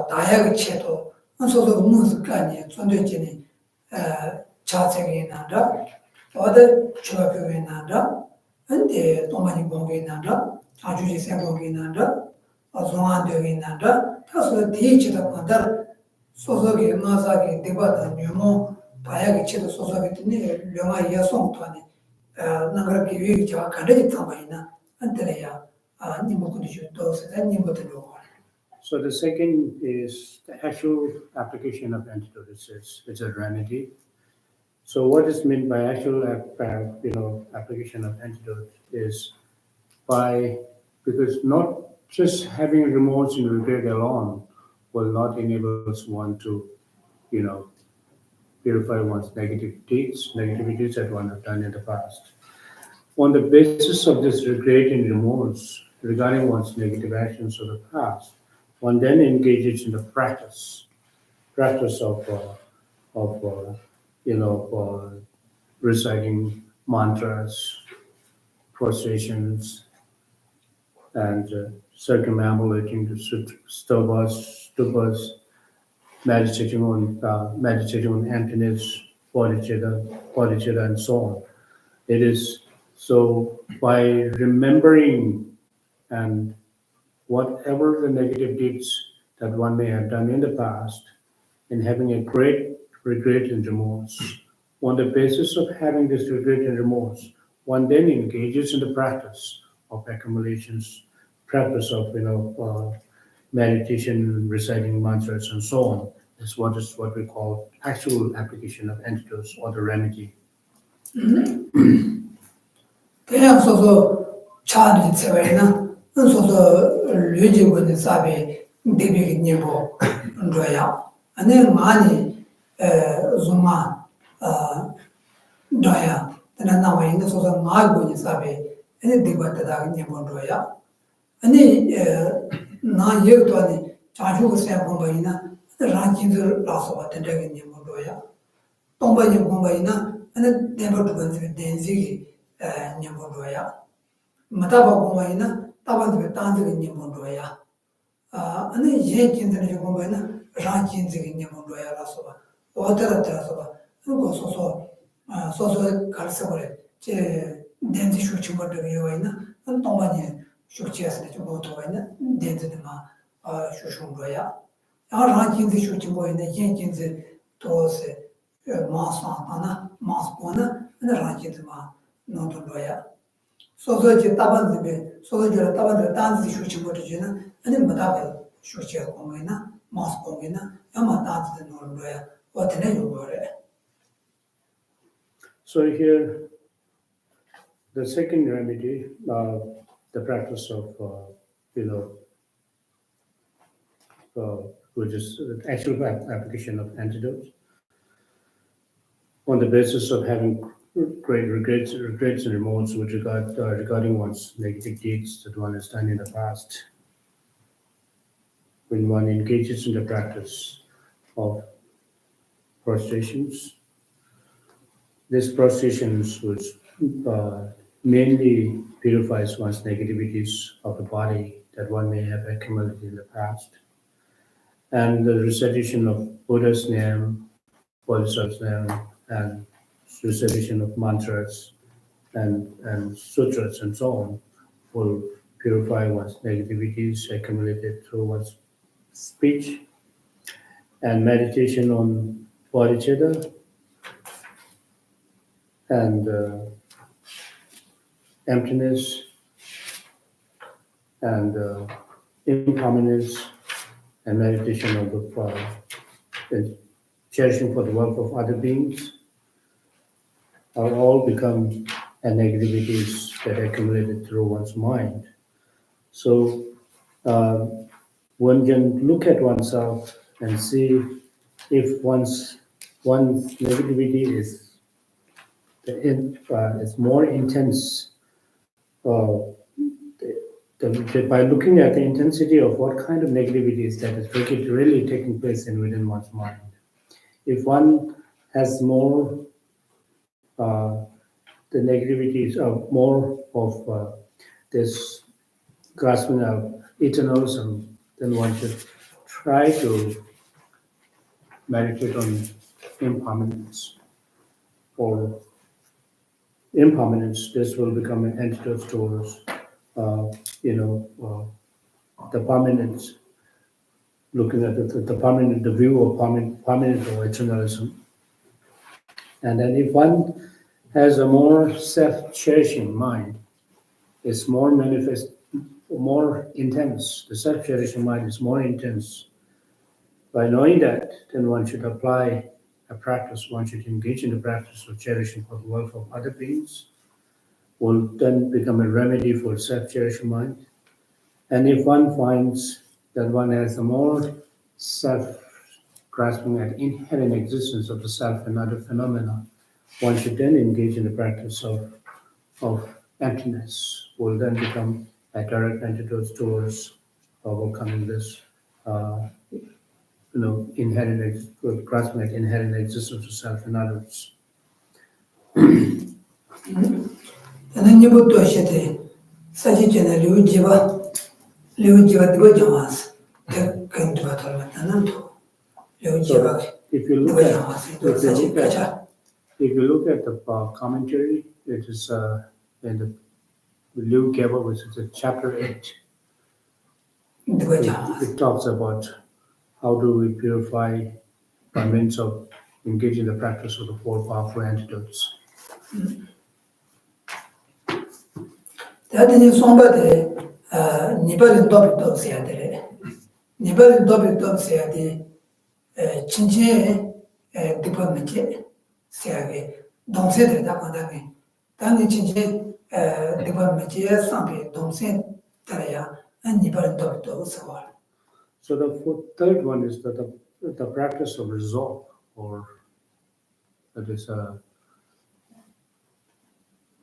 다야게 체도 소소 무스까니 존재지니 차세게 나다. 어디 추가표에 나다. 근데 또 많이 공부에 나다. 아주지 생각이 나다. zongandewi nanda, taso dii chida kandar sosogi maasagi dibata nyumo dayagi chida sosogi tini lyonga iya song tuwani nangara kiwi jawa kandaji tsambayi na antele ya nimbo kundishu dosi da nimbo tilo. So the second is the actual application of antidote. It's a remedy. So what is meant by actual application of antidote is because not just having remorse and regret alone will not enable one to, purify one's negativities that one have done in the past. On the basis of this regret and remorse regarding one's negative actions of the past, one then engages in the practice of reciting mantras, prostrations, and circumambulating the stupas, meditating on emptiness, bodhicitta, and so on. It is so by remembering and whatever the negative deeds that one may have done in the past, and having a great regret and remorse. On the basis of having this regret and remorse, one then engages in the practice of accumulations, practice of meditation, reciting mantras, and so on. Is what we call actual application of antidotes or the remedy. 그냥 소소 차는 세바이나 소소 류지군의 사베 데비기 니보 줘야 아니 많이 좀마 줘야 내가 나와 있는 소소 마군의 사베 아니 디바다가 니보 줘야 아니 나 얘도 아니 자주고 생각하면이나 란진들 라서 같은 데가 니보 줘야 동바니 공바이나 아니 데버도 건지 덴지기 nyambondoya mataba gombaina tabanzwe tanzige nyambondoya ane yen kinzene gombaina ran kinzige nyambondoya la soba odara tera soba ngo soso kalsabore je denzi shuchi modde yoina an tombani shuchi asne chugo tobaina denzi ma shushundoya ran kinzi shuchi boina yen kinzi tose masan ana maspona ane ran kinzi ma 노동로야 소소지 따반데 소소지라 따반데 단지 쇼치 못지나 아니 마다베 쇼치가 공이나 마스 공이나 아마 단지 노동로야 어떻게 요거래. So here the second remedy, the practice of which is the actual application of antidotes on the basis of having great regrets and remorse with regarding one's negative deeds that one has done in the past. When one engages in the practice of prostrations, these prostrations mainly purifies one's negativities of the body that one may have accumulated in the past. And the recitation of Buddha's name, Bodhisattva's name, and recitation of mantras and sutras and so on will purify one's negativities accumulated through one's speech. And meditation on bodhicitta and emptiness and impermanence and meditation of the cherishing for the work of other beings are all become negativities that accumulated through one's mind. So one can look at oneself and see if one's negativity is more intense. By looking at the intensity of what kind of negativity is that is really taking place within one's mind. If one has more, the negativities of more of this grasping of eternalism, then one should try to meditate on impermanence. Or impermanence, this will become an antidote towards, the permanence, looking at the permanent, the view of permanent or eternalism. And then if one has a more self-cherishing mind, it's more manifest, more intense. The self-cherishing mind is more intense. By knowing that, then one should apply a practice, one should engage in the practice of cherishing for the welfare of other beings, will then become a remedy for self-cherishing mind. And if one finds that one has a more self-grasping at inherent existence of the self and other phenomena, one should then engage in the practice of emptiness, will then become a direct antidote towards overcoming this, grasping at inherent existence of self and others. Then you put to a shitty, such a general liu jiva diva jamas, the kind of a tananto. Liu jiva, If you look at the commentary, it is in the Liu Geba, which is chapter 8. diva jamas. It talks about how do we purify by means of engaging the practice of the four powerful antidotes. That is somebody, Nibal topic of Seattle. Nibal topic of Seattle, Chinche, department, Seattle, don't say that one. Then Chinche, department, something, don't say Taraya, and Nibal topic of Saval. So the third one is that the practice of resolve, or that is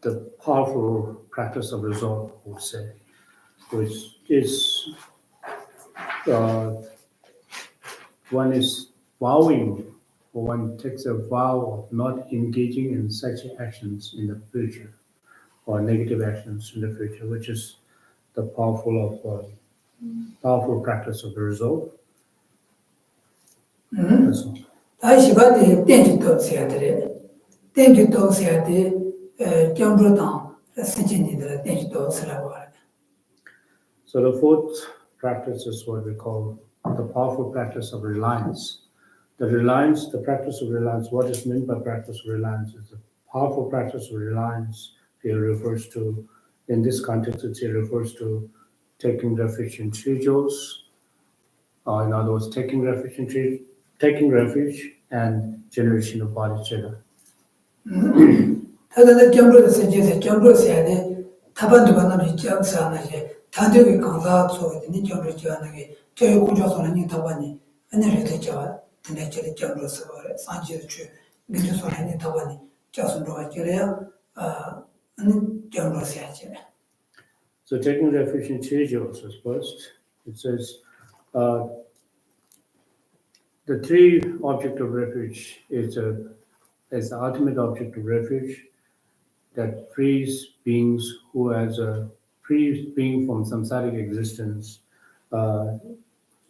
the powerful practice of resolve, I would say, which is one is vowing, or one takes a vow of not engaging in such actions in the future, or negative actions in the future, which is the powerful practice of the resolve. That's all. I should have the danger Seattle. Danger Seattle, Jambrotan, Sijin, the danger Sarawak. So the fourth practice is what we call the powerful practice of reliance. The practice of reliance, what is meant by practice of reliance is the powerful practice of reliance. It refers to, in this context, it refers to taking refuge in three jewels. In other words, taking refuge and generation of bodhicitta. The Jambro suggests Jambro said, Tabanduana Jamsana, Tandu Kanza, so the Jambro Janagi, Toyokujo on any Tabani, and then the Java, the nature of Jambro Savare, Sanchez True, Minus on any Tabani, Jason Rovacuria, and Jambro Sanchez. So taking refuge in three jewels is first. It says, the three object of refuge is the ultimate object of refuge. that frees beings who has a frees being from samsaric existence, uh,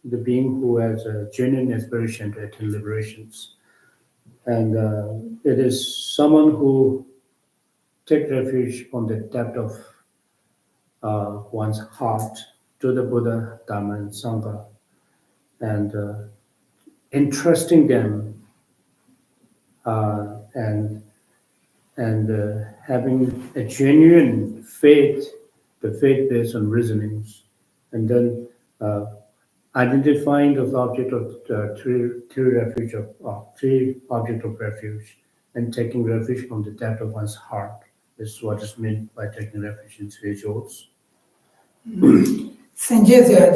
the being who has a genuine aspiration to attain liberations. And it is someone who takes refuge from the depth of one's heart to the Buddha, Dharma, and Sangha, and entrusting them and having a genuine faith, the faith based on reasonings, and then identifying the object of three object of refuge, and taking refuge from the depth of one's heart is what is meant by taking refuge in three jewels. Senjezia,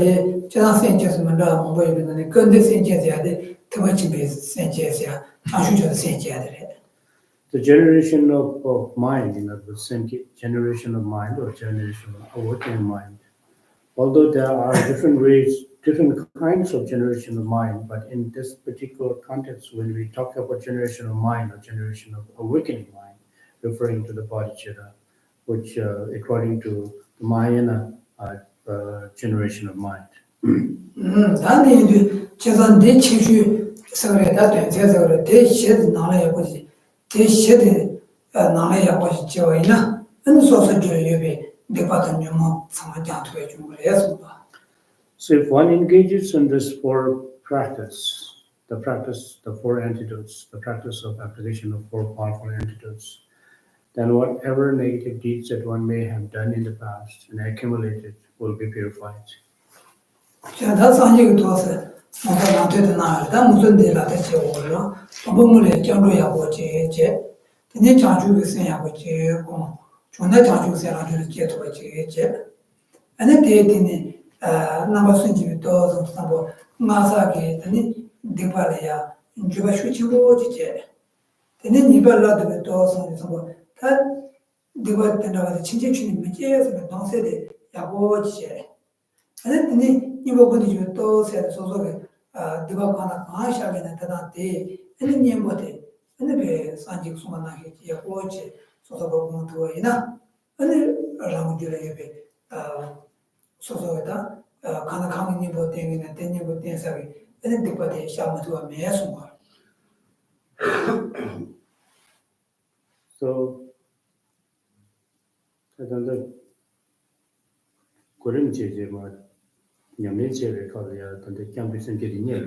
Jana Senjes Manda, Moboy, Gunde Senjezia, Tamachi base Senjezia, Ashuja Senjia. The generation of mind, the generation of mind or generation of awakening mind. Although there are different ways, different kinds of generation of mind, but in this particular context, when we talk about generation of mind or generation of awakening mind, referring to the bodhicitta, which according to the Mahayana generation of mind. Dani, Chazan de Chifu, Sagrada, Tenzor, de Shed Nalaya was, de Shed Nalaya was Joina, and so Julie, the Patanimo, Samajan to a So if one engages in this four practice, the four antidotes, the practice of application of four powerful antidotes, then whatever negative deeds that one may have done in the past and accumulated will be purified. That's on you to us. Not to the night, that was the latter show. Probably Jandoya watch it. The nature of saying what you go. Chona Janju said I do get what you get. And then they didn't number 20 dollars of Masaki, Dipalia, in Juba Shuchi watch it. Then you better lot of doors on the that they were the Chinching images, but don't say the Yabo. And then you were going to do those at Sozo, Divakana, Asha, and Tanate, and then Yambote, and the Sanjik Sumana, watch Sozo to Ina, and then around Julie, Sozoeta, Kanakami Nibo thing, and then you would dance away, and then Dipate Shama to a Mayasuma. So, another Korean JJ, my Yameche record, the campus and getting near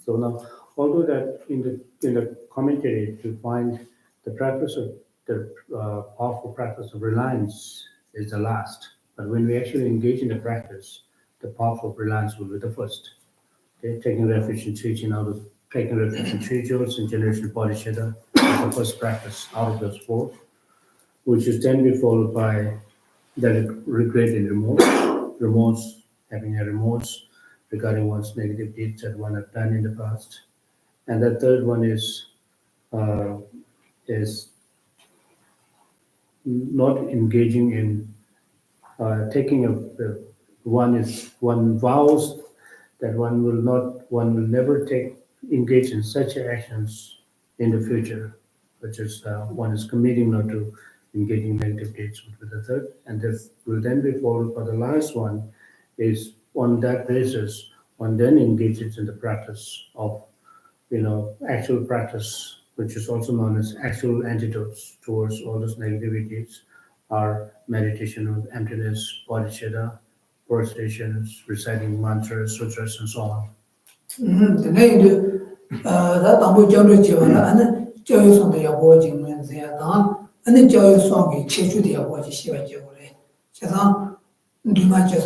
So now, although that in the commentary to find the practice of the powerful practice of reliance is the last, but when we actually engage in the practice, the powerful reliance will be the first. Okay, taking refuge in teaching out of taking refuge in three jewels and generation bodhicitta is the first practice out of those four, which is then be followed by the regret and remorse, having a remorse regarding one's negative deeds that one have done in the past. And the third one is not engaging in taking one vows that one will never engage in such actions in the future, which is one is committing not to engaging negative deeds with the third, and this will then be followed by the last one is on that basis one then engages in the practice of actual practice, which is also known as actual antidotes towards all those negativities, are meditation of emptiness, bodhicitta, word stations, reciting mantras, sutras, and so on. The name that Ambo Jalo Jivala and Joy on the Yabojing when they are done, and the Joy song is Chechu the Yaboji Shiva Jole. Chazan Dumacha,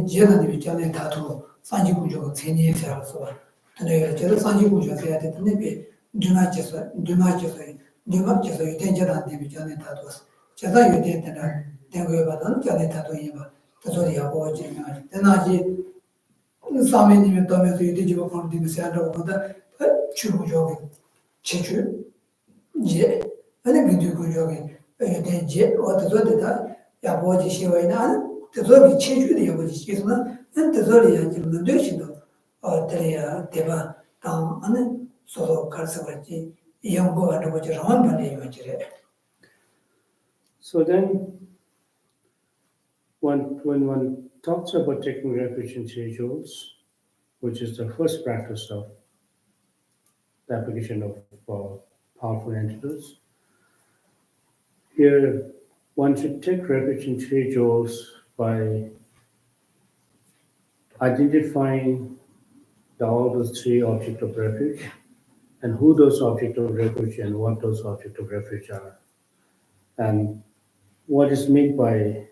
generally Jane Tattoo, Sanjikujo, 10 years or so. And I just Sanjikujo said that the Nibi Dumacha, you danger than the Jane Tattoos. Chaza you did that, then we were done Jane Tattoo. That's what the Yabojing. Then I 사면님의 담에서 이디지고 본디는 세안하고보다 주구조기 체주 제 아니 비디오고조기 대제 어디서다 야보지 시와이나 저기 체주의 야보지 시에서는 저기 야지는 되신도 어때야 대바 당 안에 소소 갈서같이 연구 하는 거죠. 라만 반에 요지래. So then, when one talks about taking refuge in three jewels, which is the first practice of the application of powerful entities, here one should take refuge in three jewels by identifying all those three objects of refuge and who those objects of refuge and what those objects of refuge are, and what is meant by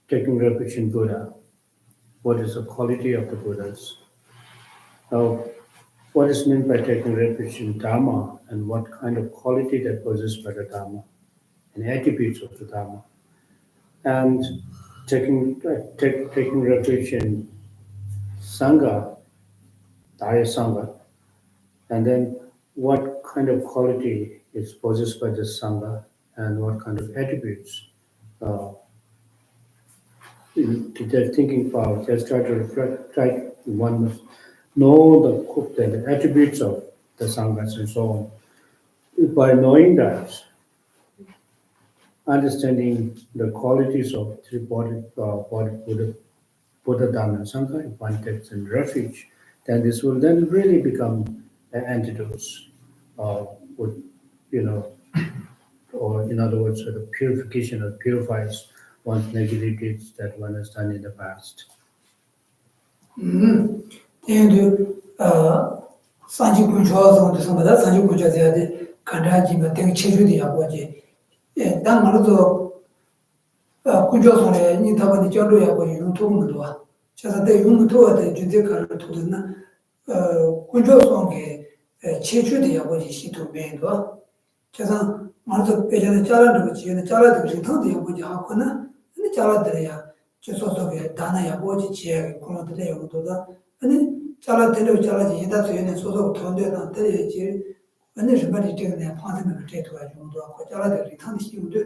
taking refuge in Buddha. What is the quality of the Buddhas? Now, what is meant by taking refuge in Dharma and what kind of quality that possessed by the Dharma and attributes of the Dharma? And taking refuge in Sangha, Daya Sangha, and then what kind of quality is possessed by the Sangha and what kind of attributes. Just thinking power, just try to reflect, one must know the attributes of the Sanghas and so on. By knowing that, understanding the qualities of three-bodied Buddha, Dharma, and Sangha, if one takes in refuge, then this will then really become an antidote, would, or in other words, sort of purification or purifies one's negative deeds that one has done in the past. 얘도 산지 군초서 somebody 산지 군초서야 간다지면 되게 체주디 하고지. 예, 단 말도 군초서에 니 답안이 저로야고 유통도 와. 제가 대 유통도에 준대 가를 도드나 군초서에 체주디 하고지 시도 배도. 제가 말도 배전에 잘라는 거지. 잘라도 리턴도 하고지 하거나 근데 잘라들어야 저소속에 다나야 보지 지에 그런 데에 오도다 아니 잘라들어 잘라지 이다서 얘는 소속 돈대나 때리지 아니 정말이 되네 파는 데도 가지고도 하고 잘라들 리턴이 쉬운데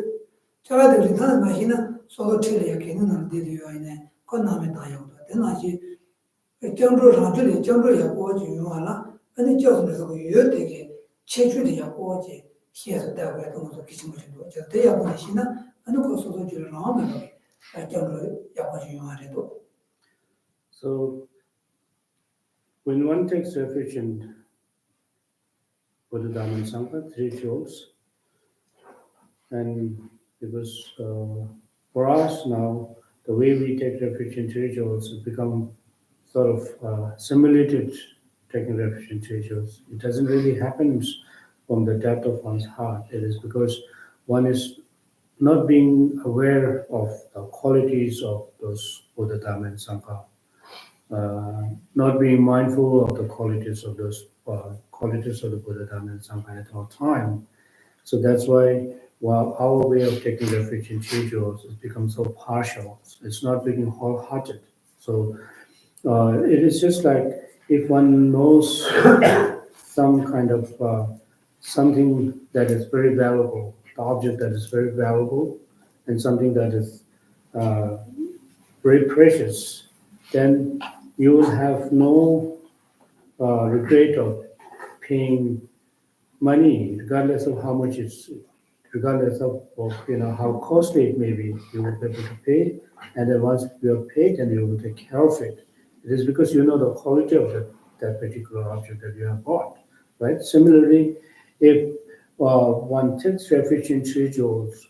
잘라들 리턴 마시나 소속 틀이야 걔는 안 되려 있네 건나면 다요도 되나지 정도로 저리 정도야 보지 요하나 아니 저선에서 그 여되게 체주리야 보지 시에서 때가 해도 기침을 좀 저 대야 보시나 아니 그 소속 줄을 나오면 So, when one takes refuge in Buddha, Dharma, and Sangha, three jewels, and because for us now, the way we take refuge in three jewels has become sort of simulated taking refuge in three jewels. It doesn't really happen from the depth of one's heart. It is because one is not being aware of the qualities of those Buddha, Dharma, and Sangha, not being mindful of the qualities of those qualities of the Buddha, Dharma, and Sangha at all time. So that's why our way of taking refuge in three jewels has become so partial. It's not being wholehearted. So it is just like if one knows some kind of something that is very valuable, the object that is very valuable, and something that is very precious, then you will have no regret of paying money, regardless of how much it's, regardless of how costly it may be, you will be able to pay, and then once you have paid, then you will take care of it. It is because you know the quality of that particular object that you have bought, right? Similarly, if one takes refuge in three jewels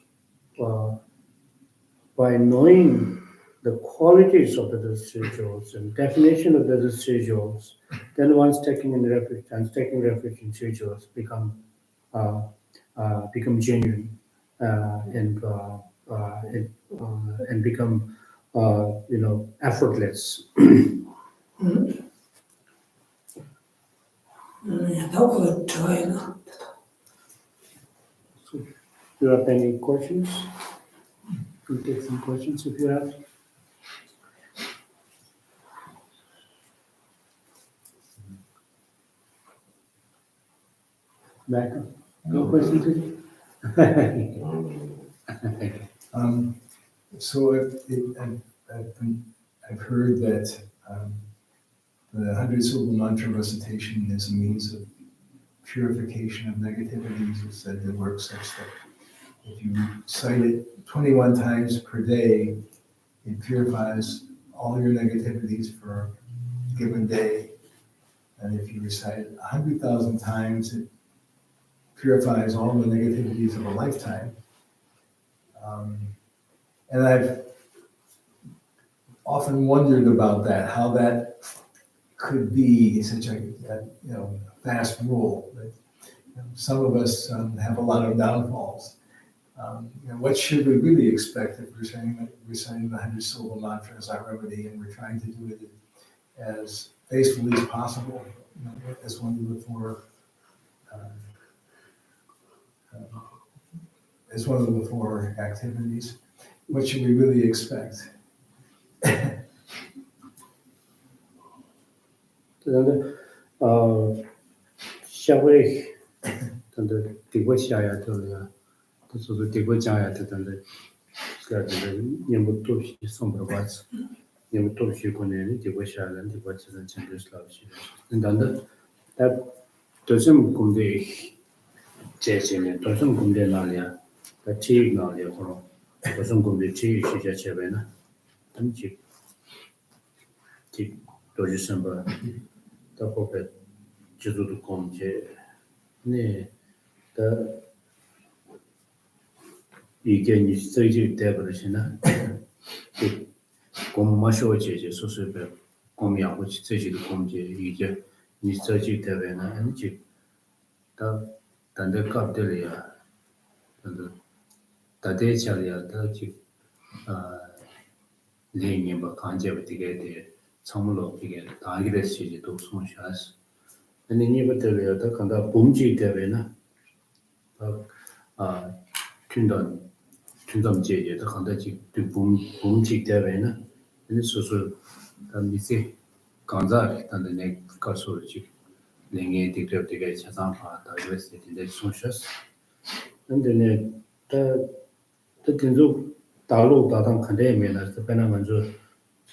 by knowing the qualities of the three jewels and definition of the three jewels, then one's taking refuge in three jewels become genuine and become effortless. Do you have any questions? We'll take some questions if you have. Back up. No questions? So I've heard that the 100 syllable mantra recitation is a means of purification of negativities. It said it works such that if you cite it 21 times per day, it purifies all your negativities for a given day. And if you recite it 100,000 times, it purifies all the negativities of a lifetime. And I've often wondered about that, how that could be such a fast rule. But, some of us have a lot of downfalls. What should we really expect if we're reciting the 100 syllable mantra as our remedy, and we're trying to do it as faithfully as possible, as one of the four activities? What should we really expect? 샤브레 근데 디고샤야 돌이야 그래서 디고자야 되던데 그래서 님부터 sombră bați 님부터 și conești digoșalan digoțele centru slavși îndată dar toți cum de ceea toți cum de nalia dar ce ignalia acolo toți cum de ce și ce vena atunci ce toți sâmbă da popet 제도도 공제 네 다 이게 니스터지 때버리시나 공마쇼 제제 소소베 공야고 지제도 공제 이게 니스터지 때베나 아니지 다 단대 갑들이야 단대 다대차리야 다지 레니바 간제베 되게 돼 성물로 되게 다기레시지도 손샤스 and then you would tell you that kind of boomji devena tundam jeje the kind of to boomji devena and this also we say kanza and the neck kasurji linge declare the guys has on the university in the socials and then the kinzo dalu dadam khande mena the pena manzo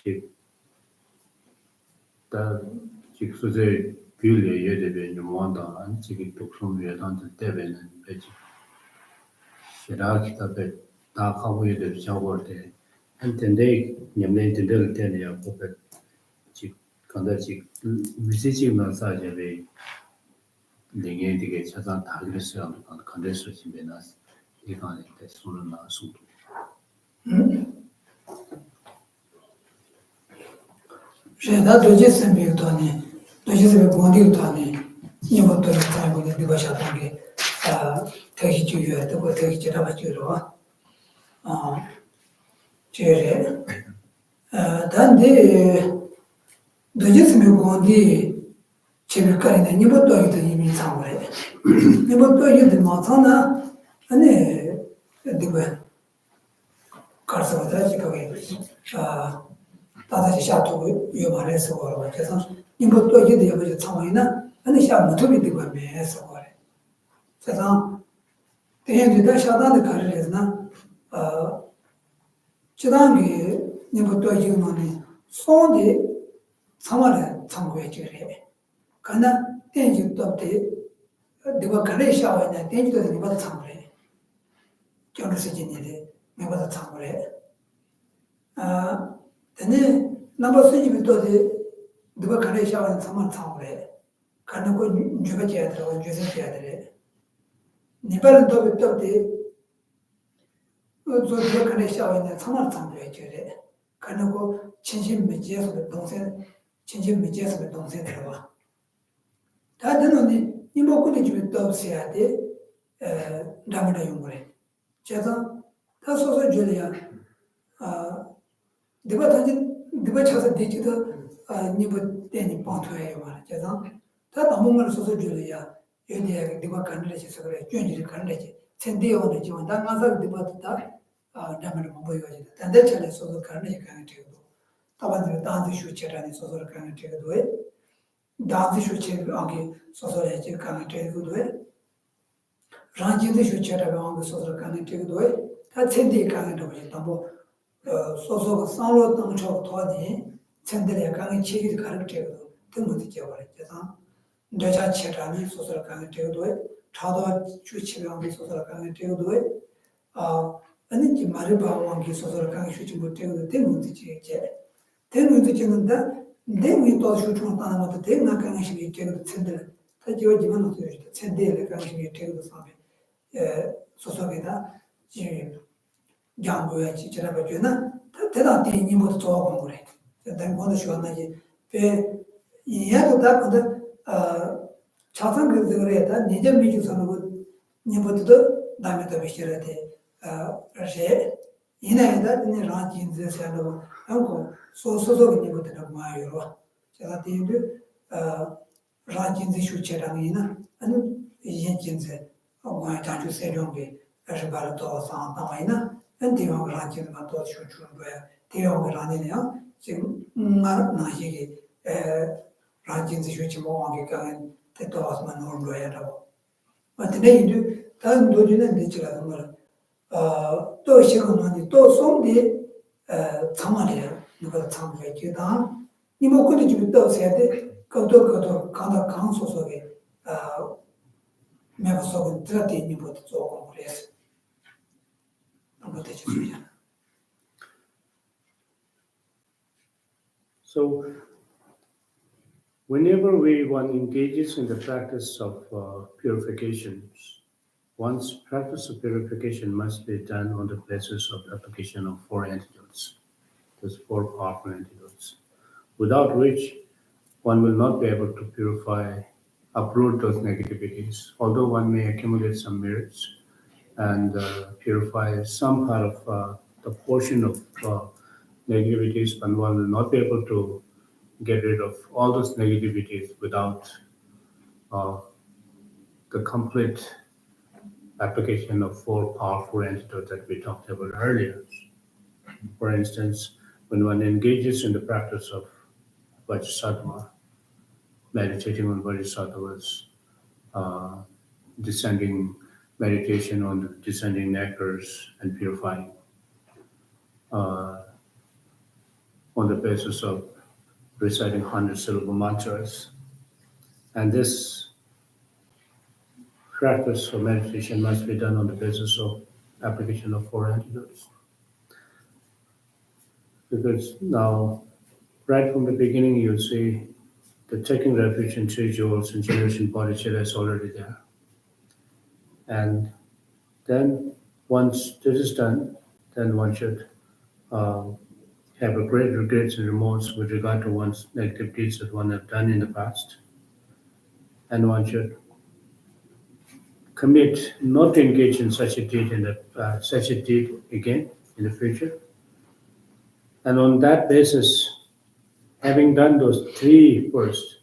the so Pile yedebe nyumanda an chigi tuksum yedan tebenen beji shirak tabe ta khabu yedebe chaworde an tende nyamle tende tende ya popet chi kanda chi message na sa jebe linge dige chazan targres ya kanda so chimbenas ikane te sunna su Sheda doje sembe tone 도시에서 본디도 타네 이것도 타고 디바샤 타게 대기 주요야 되고 대기 지라바 주로 제레 단데 도시에서 본디 제일까지는 이것도 이도 이미 상거래 이것도 이도 맞잖아 아니 디바 가서다 지거게 다다시 샤토 요말에서 걸어 그래서 이것도 이제 여기 상황이나 아니 샤 못이 되고 매서 거래. 그래서 대행도 샤다는 가르래나 지단기 이것도 이거는 손이 상황에 참고해 주래. 가나 대행도 때 내가 가래 샤와나 대행도 내가 참고해. 저기서 지내래. 내가 참고해. 근데 나버스님이 또 누가 가래 샤워는 상관 상고래. 가는 거 누가 해야 되고 주세 해야 돼. 네발은 또 때 누가 가래 샤워는 상관 상고래 줘래. 가는 거 진심 매제에서 동생 진심 매제에서 동생 들어와. 다들은 이 먹고는 좀 또 없어야 돼. 남을 용거래. 제가 다 소소 줄이야. 누가 찾아 대지도 니부 때니 방토해요 말이죠. 다 너무만 소소 줄이야. 여기에 누가 간을해서 그래. 쩐지를 간을해지. 텐데오는 지원 다 가서 디바다 남을 못 보여가지고. 단대 차례 소소 간을해 가는 되고. 다반들 단지 쇼체라는 소소를 가는 되고. 단지 쇼체 아기 소소를 해 가는 되고. 라지도 쇼체라고 하는 소소를 가는 되고. 다 텐데 가는 되고. 뭐 소소가 상로 땅처럼 도와니 챈들이 강의 체계를 가르치고 등을 듣게 버렸죠. deja chetani social kind of Tado Chuchilang social kind of and then Mariba Wangi social kind of the thing to change. Then we change that, then we thought shoot on Panama, the thing not can actually take the tender. That you are demanding to send the actually take the family. Sosovita, Jango, Chirabajuna, that thing you would talk on it. Then one show on the yet that the Chatham gives the rate, Nija Michu Sanu, Nibutu, Damita Vishirate, Rashe, in that in the ranch in this uncle, so Nibutan Mayo, Chatin, ranch in the Shucheramina, and Jenkins, my time to say don't be, as about Santa and the young ranch in Mato Shuchu, where the young running out, Nashi. Ranking the future more and the Tosman or Royal. But today you do, time do you know nature. To show on the to some day, Tamalia, you got some like you down. You more could you do said, go to Kanda councils of it. Never saw 13 you put so complex. So whenever one engages in the practice of purifications, one's practice of purification must be done on the basis of application of 4 antidotes, those 4 powerful antidotes, without which one will not be able to purify, uproot those negativities, although one may accumulate some merits and purify some part of the portion of negativities, but one will not be able to get rid of all those negativities without the complete application of 4 powerful antidotes that we talked about earlier. For instance, when one engages in the practice of Vajrasattva, meditating on Vajrasattvas, descending meditation on the descending nectars and purifying on the basis of reciting 100-syllable mantras. And this practice of meditation must be done on the basis of application of 4 antidotes. Because now, right from the beginning, you see the taking refuge in 3 jewels and generation bodhicitta is already there. And then once this is done, then one should have a great regrets and remorse with regard to one's negative deeds that one have done in the past. And one should commit not to engage in such a deed again in the future. And on that basis, having done those 3 first,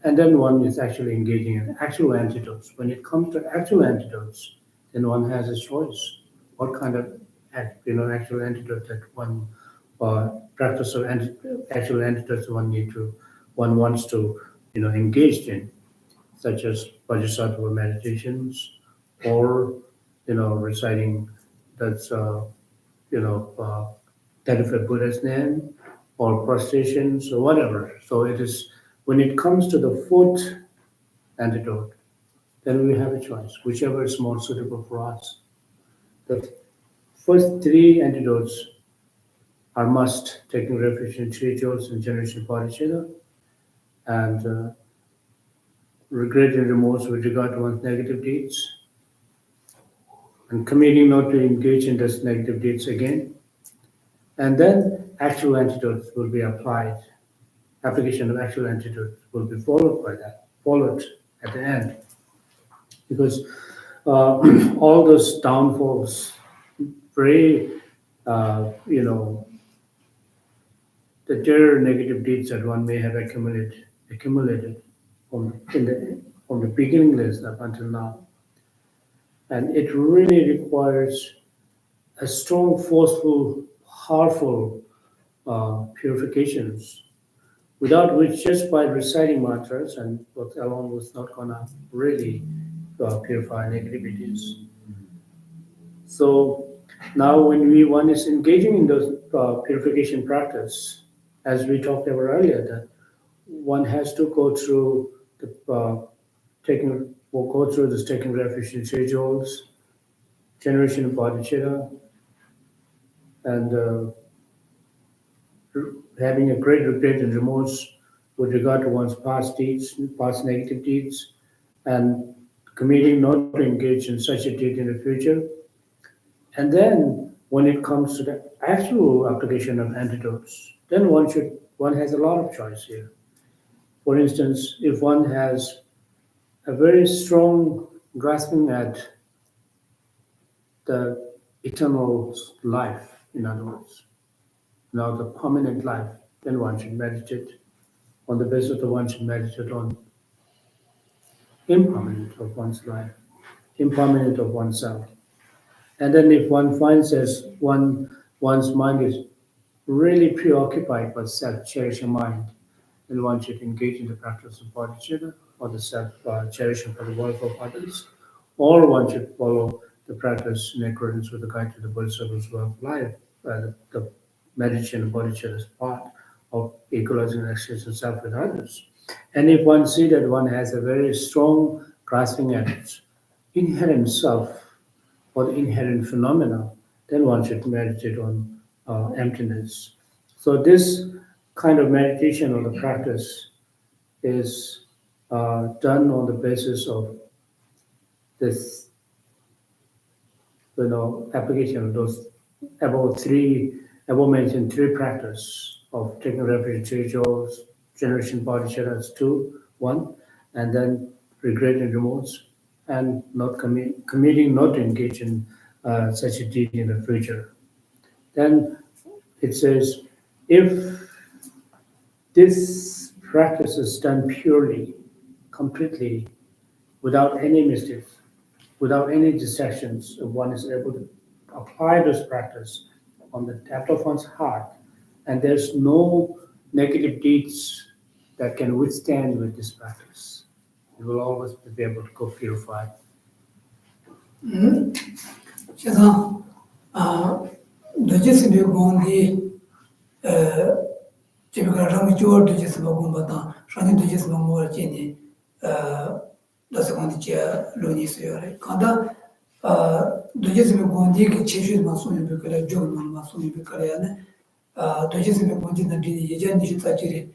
and then one is actually engaging in actual antidotes. When it comes to actual antidotes, then one has a choice. What kind of actual antidote that one practice of actual antidotes one wants to engage in, such as Vajrasattva meditations, or reciting that's that of a Buddha's name, or prostrations or whatever. So it is when it comes to the 4th antidote, then we have a choice, whichever is more suitable for us. The first 3 antidotes are must, taking refuge in 3 jewels and generation bodhicitta, and regret and remorse with regard to one's negative deeds, and committing not to engage in those negative deeds again. And then actual antidotes will be applied. Application of actual antidotes will be followed at the end. Because all those downfalls, very, the terror negative deeds that one may have accumulated from the beginning list up until now. And it really requires a strong, forceful, powerful purifications, without which just by reciting mantras and what alone was not going to really purify negativities. So now when one is engaging in those purification practice, as we talked about earlier, that one has to go through we'll go through this taking refuge in schedules, generation of bodhicitta, and having a great regret and remorse with regard to one's past deeds, past negative deeds, and committing not to engage in such a deed in the future. And then when it comes to the actual application of antidotes, then one has a lot of choice here. For instance, if one has a very strong grasping at the eternal life, in other words, now the permanent life, then one should meditate. On the basis of one should meditate on impermanence of one's life, impermanence of oneself. And then if one finds as one's mind is really preoccupied with self-cherishing mind, then one should engage in the practice of bodhicitta or the self-cherishing for the welfare of others, or one should follow the practice in accordance with the guide to the Bodhisattva's way of life. The meditation of bodhicitta is part of equalizing the exchange of self with others. And if one sees that one has a very strong grasping at its inherent self or the inherent phenomena, then one should meditate on emptiness. So this kind of meditation or the practice is done on the basis of this, application of those above mentioned three practice of taking refuge in spirituals, generation bodhicitta as 2, 1, and then regret and remorse, and not committing not to engage in such a deed in the future. Then it says, if this practice is done purely, completely, without any mistakes, without any distractions, if one is able to apply this practice on the depth of one's heart, and there's no negative deeds that can withstand with this practice, it will always be able to go purified. 现在对这是别讲的，这个让你做对这是别讲不当，上年对这是别摸见的，那是讲的这罗尼是要的，看到对这是别讲的个情绪嘛，所以别个来做嘛，所以别个来呢，对这是别讲的那这也叫你去在这里，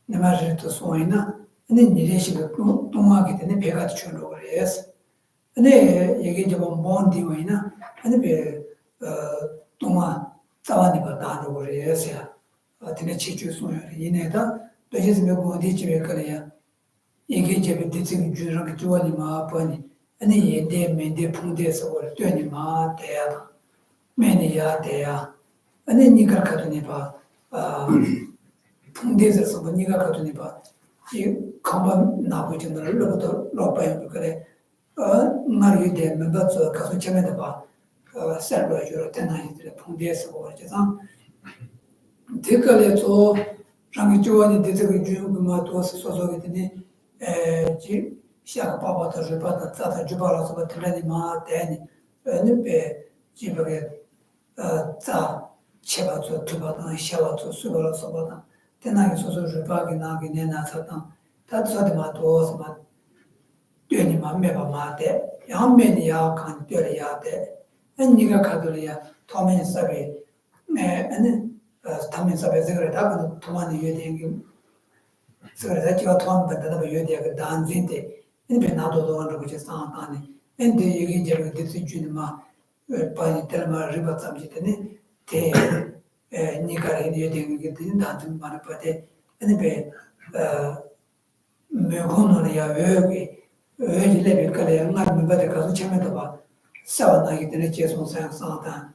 那么是都所以呢，那你这是个东马给的那别个去做个也是。 네, 얘기 좀 뭔데 왜나? 아니 배 동안 자원이가 다로 그래서야. 어떻게 치주소요. 이내다 도지스면 어디 집에 그래야. 이게 집에 대칭 주랑 주원이 마 보니. 아니 얘데 맨데 풍대서 걸 되니 마 대야. 매니야 대야. 아니 니가 가더니 봐. 풍대서 뭐 니가 가더니 봐. 이 가만 나부지는 로부터 로빠요 그래. 말이 되면 맞죠. 가서 처음에 봐. 살로 주로 되나이들 풍대에서 보잖아. 대가에서 장이 좋아하는 대적이 주고만 도서 소소게 되니 지 시작 바바다 주바다 자다 주바라서 버틀라니 마 되니 는배 집에 자 제바도 두바다 샤와도 수고라서 보다 되나이 소소 주바게 나게 내나서다 다저도 마도서 마 되니 맘매가 마대 양면이야 간 되어야 돼 언니가 가더라야 도면 sab에 아니 도면 sab에서 그래 다그 도만이 여대기 그래서 제가 도만 받다가 여대가 단진데 근데 나도 도는 거 just 안에 근데 얘기 이제 됐지 주는마 빨리 terma riba sam지더니 대 니가 여대기 되는 단진 말을 받대 근데 매고노야 왜 이래 그래 나는 받아 가서 처음에도 봐 사원하기 때문에 계속 상상하다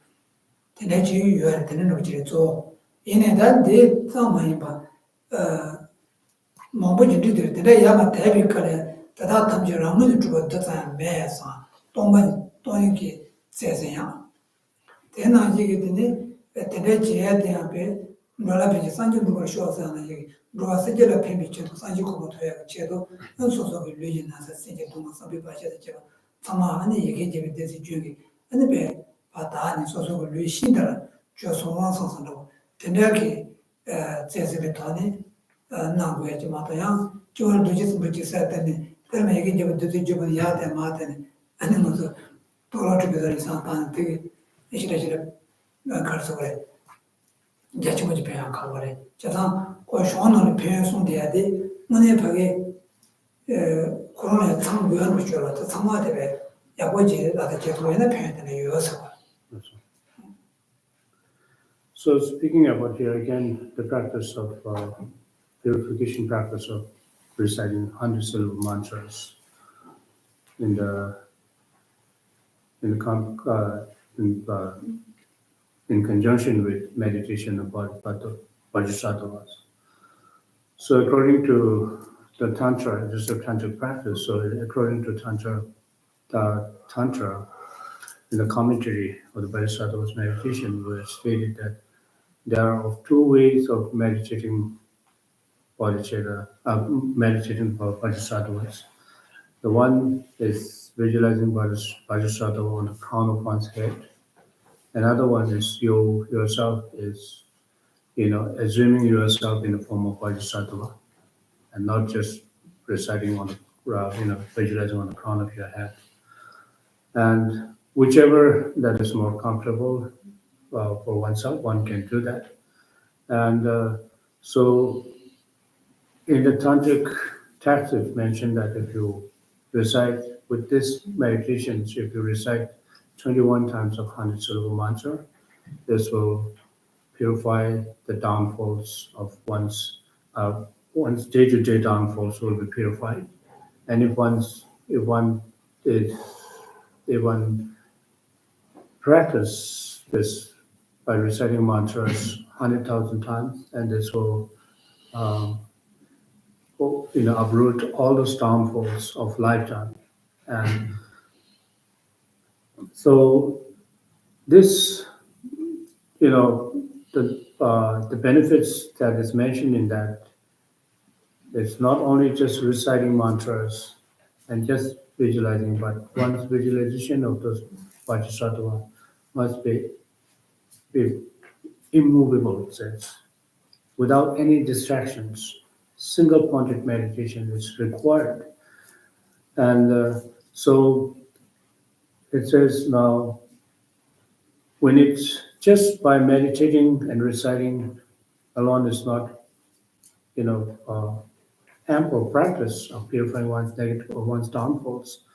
되네 지유할 때는 어찌를 줘 얘네들 내 상황이 봐 뭐부지들 때에 야마 대비 그래 다 탐지랑 문 주고 듣자 매서 동만 동이기 세세야 대나 얘기 되네 때에 지야 대한테 뭐라든지 산지도 걸 쇼하는 얘기 누가 세계를 팽비쳐도 산지고도 해야 제도 소소하게 뢰진나서 세계 동안 서비 봐셔야 되죠 참아 안에 얘기 좀 되지 주기 근데 배 바다니 소소하게 뢰신다 저 소왕선선도 되게 제세를 더네 나고야지 마다야 저를 두지 부지 사다니 그러면 이게 좀 두지 좀 야대 마다니 아니 무슨 돌아주 배달이 상관 되게 이시라시라 가서 그래 자치모지 배양 가버래 자상 그 쇼는 배양 손대야 돼 문에 벽에 코로나 상부연을 줄어도 상화대에 야고지 나도 제도에는 배양되는 요소 So speaking about here again, the practice of purification practice of reciting 100 syllable mantras in the in the con- in conjunction with meditation about Vajrasattva's. So according to the Tantra, this is a Tantric practice. So according to Tantra, in the commentary of the Bodhisattva's meditation, we stated that there are two ways of meditating meditating for Bodhisattvas. The one is visualizing Bodhisattva on the crown of one's head. Another one is you yourself is assuming yourself in the form of Bodhisattva and not just reciting on the visualizing on the crown of your head. And whichever that is more comfortable for oneself, one can do that. And so in the tantric text, it's mentioned that if you recite with this meditations, if you recite 21 times of 100 syllable mantra, this will purify the downfalls of one's day-to-day downfalls will be purified. And if one practice this by reciting mantras 100,000 times, and this will uproot all those downfalls of lifetime. And so this, the benefits that is mentioned in that, it's not only just reciting mantras and just visualizing, but one's visualization of those Bodhisattva must be immovable, it says, without any distractions. Single-pointed meditation is required. And so it says now, when it's just by meditating and reciting alone is not, ample practice of purifying one's negative or one's downfalls.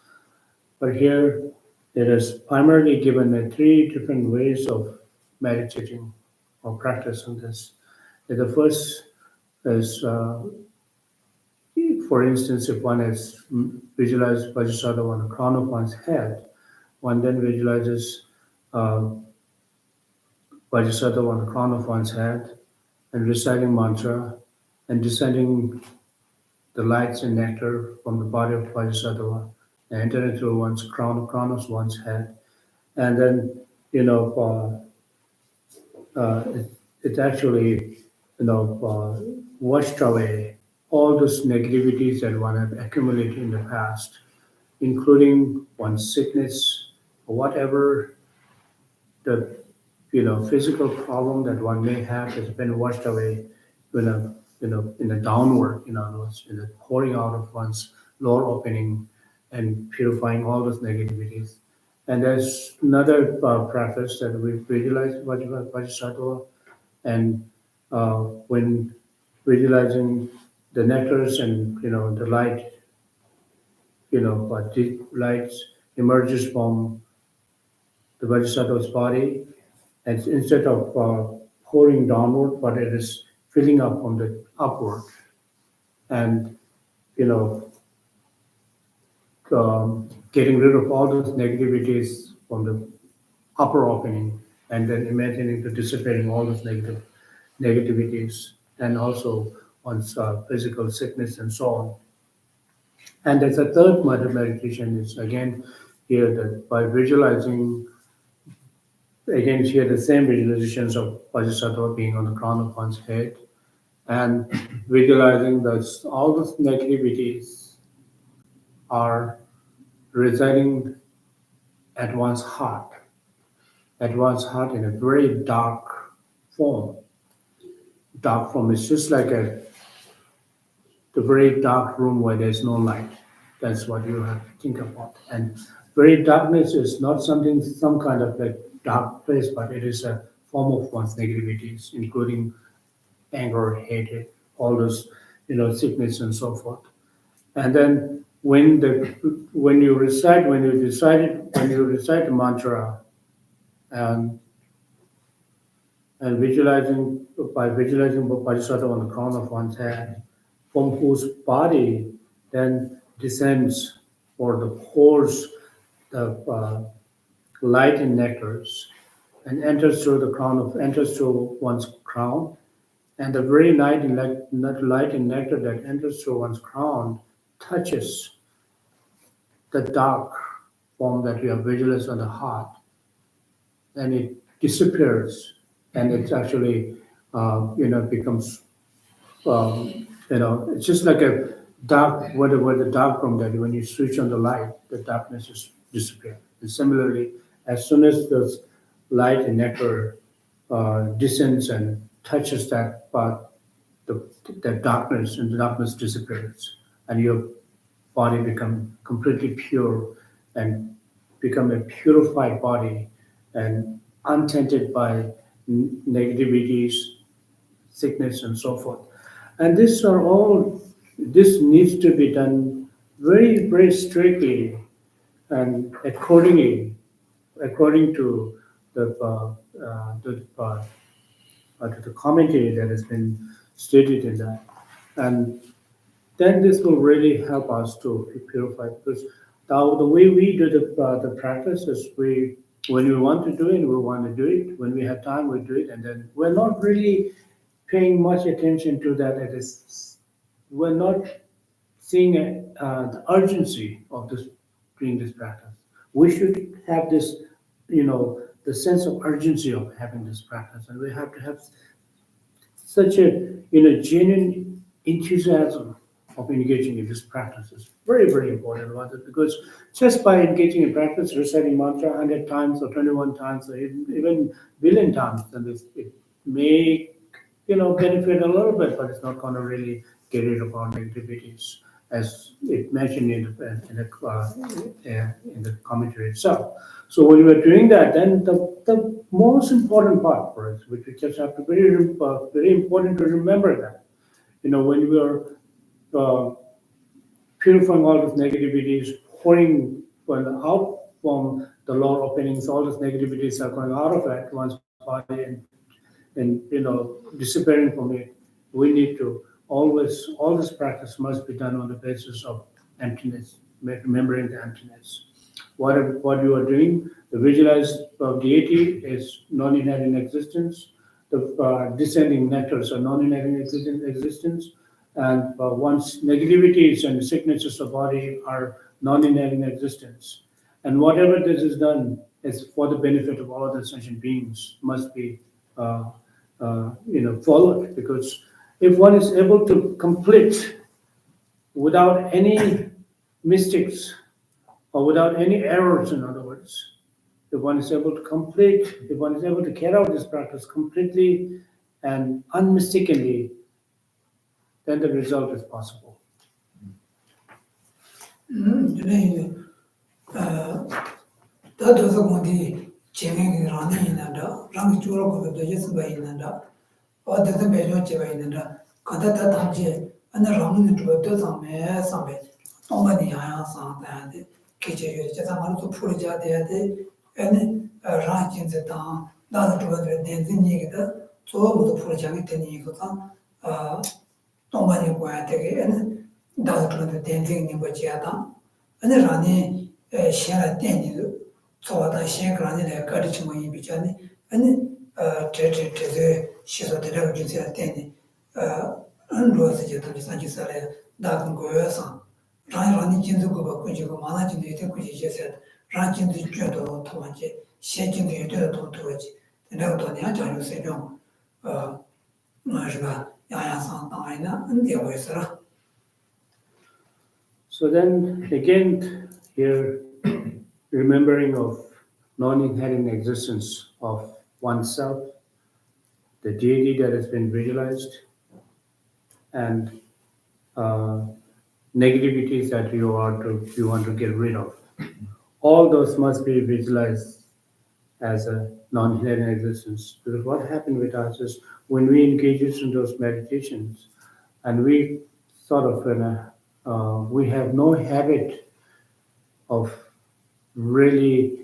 But here it is primarily given three different ways of meditating or practice on this. The first is, for instance, if one has visualized Vajrasattva on the crown of one's head, one then visualizes Vajrasattva on the crown of one's head and reciting mantra and descending the lights and nectar from the body of Bodhisattva and entering through one's crown of one's head. And then, it actually, washed away all those negativities that one had accumulated in the past, including one's sickness or whatever the physical problem that one may have has been washed away in a downward, in other words, in the pouring out of one's lower opening and purifying all those negativities. And there's another practice that we visualize Vajrasattva, and when visualizing the nectars and the light, but the light emerges from the Vajrasattva's body, and instead of pouring downward, but it is filling up from the upward, and getting rid of all those negativities from the upper opening, and then imagining to dissipating all those negativities, and also one's physical sickness and so on. And there's a third mode of meditation is again here that by visualizing, again here the same visualizations of Vajrasattva being on the crown of one's head, and visualizing that all those negativities are residing at one's heart in a very dark form. Dark form is just like the very dark room where there's no light. That's what you have to think about. And very darkness is not something, some kind of like dark place, but it is a form of one's negativities, including anger, hatred, all those, sickness and so forth. And then when you recite the mantra and visualizing Bodhisattva on the crown of one's head, from whose body then descends or the pours the light and nectars and enters through one's crown, and the very light and nectar that enters through one's crown touches the dark form that we have visualized on the heart, and it disappears, and it actually, becomes, it's just like a dark, where the dark room that when you switch on the light, the darkness just disappears. And similarly, as soon as the light and nectar descends and touches that part, that darkness, and the darkness disappears, and your body become completely pure and become a purified body and untainted by negativities, sickness, and so forth. And this needs to be done very, very strictly and according to the commentary that has been stated in that. And then this will really help us to be purified, because the way we do the practice is when we want to do it, we want to do it. When we have time, we do it, and then we're not really paying much attention to that. We're not seeing the urgency of this doing this practice. We should have this, the sense of urgency of having this practice, and we have to have such a genuine enthusiasm of engaging in this practice is very, very important about it, because just by engaging in practice, reciting mantra 100 times or 21 times or even billion times, then it may benefit a little bit, but it's not going to really get rid of our negativities, as it mentioned in the commentary itself. So when we're doing that, then the most important part for us, which we just have to very important to remember that, when we are purifying all those negativities, pouring out from the lower openings, all those negativities are going out of it, one's body, and disappearing from it. We need to always, all this practice must be done on the basis of emptiness, remembering the emptiness. What you are doing, the visualized deity is non-inherent existence. The descending nectars are non-inherent existence, and one's negativities and sicknesses of body are non-inherent existence. And whatever this is done is for the benefit of all other sentient beings, must be followed. Because if one is able to complete without any mistakes or without any errors, in other words, if one is able to carry out this practice completely and unmistakably, then the result is possible. 동반이 고야 되게 나도 된생님 거지야다 아니 라니 시야라 땡이도 저와다 시야라니 가르치 뭐 이비잖니 아니 제제 시서 되려 주세요 땡이 안로서 제도 산지살에 나쁜 거여서 라니 진도 거 받고 지금 많아진데 이제 그지셔서 라진도 줘도 도와지 시진도 해도 도와지 내가 또 내가 잘 요새요 맞아 So then again here, remembering of non-inherent existence of oneself, the deity that has been visualized, and negativities that you want to get rid of. All those must be visualized as a non-inherent existence. Because what happened with us is when we engage in those meditations, and we sort of we have no habit of really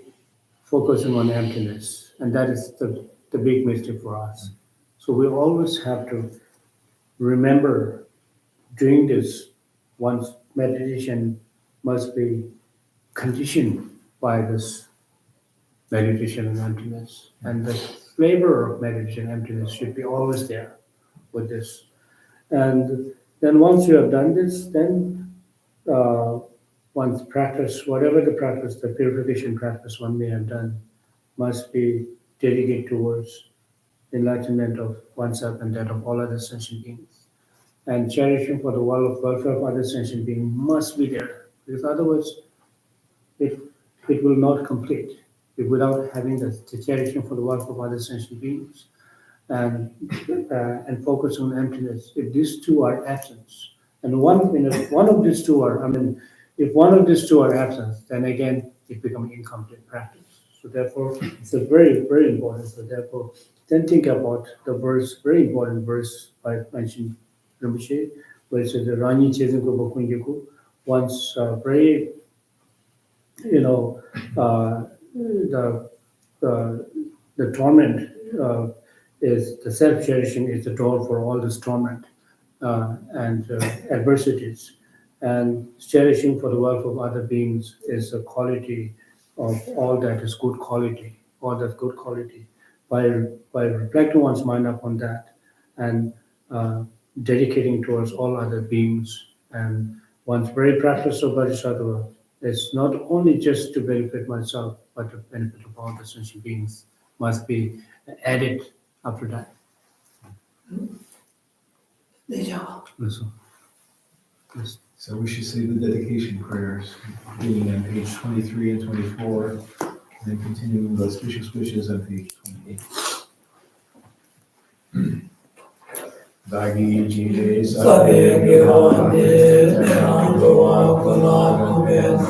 focusing on emptiness, and that is the big mistake for us. So we always have to remember doing this. One's meditation must be conditioned by this meditation and emptiness. And the flavor of meditation and emptiness should be always there with this. And then once you have done this, then uh, one's practice, whatever the practice, the purification practice one may have done, must be dedicated towards enlightenment of oneself and that of all other sentient beings. And cherishing for the welfare of other sentient beings must be there, because otherwise it, it will not complete without having the cherishing for the welfare of other sentient beings and and focus on emptiness. If these two are absent, and one of these two are, I mean, if one of these two are absent, then again it becomes incomplete practice. So therefore, it's a very very important. So therefore, then think about the verse, very important verse by mentioned Rinpoche, where it says the Rani Chezen Ko Bokun Yeku. Once very, you know, the torment is the self-cherishing is the door for all this torment and adversities. And cherishing for the welfare of other beings is a quality of all that is good quality, all that's good quality. By reflecting one's mind upon that and uh, dedicating towards all other beings and one's very practice of bodhisattva is not only just to benefit myself, but to benefit of all the sentient beings must be added after that. 那下好， So, yes. So we should say the dedication prayers, beginning on page 23 and 24, and then continuing with auspicious wishes on page 28. Dagi Jile Sabe Gihande, Nehangwa Kula Kumbena,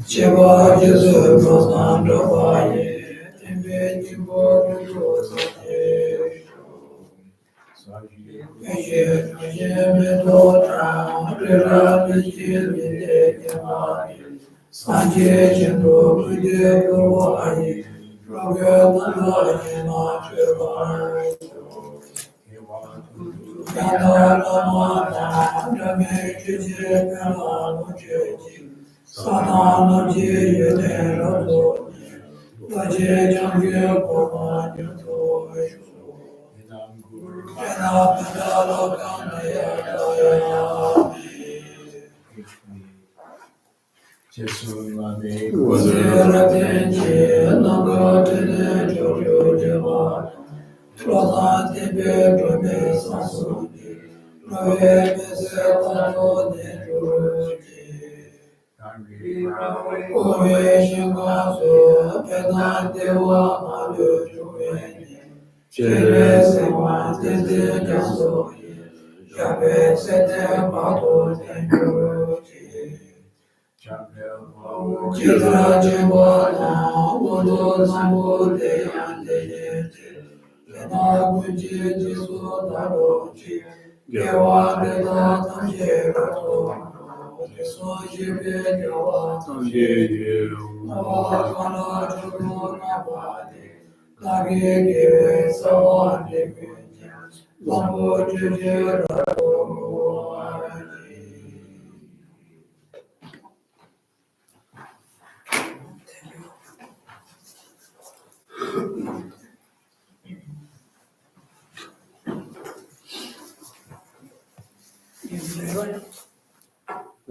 Chiba Jesu Prasanta Vaye, Tembe Jimbo Nudu Sate, Meshe Meshe Medotra, Rira Meshe Mide Kemani, Sanje Jendo Kude Kurwani, Roge Nandani Machivar,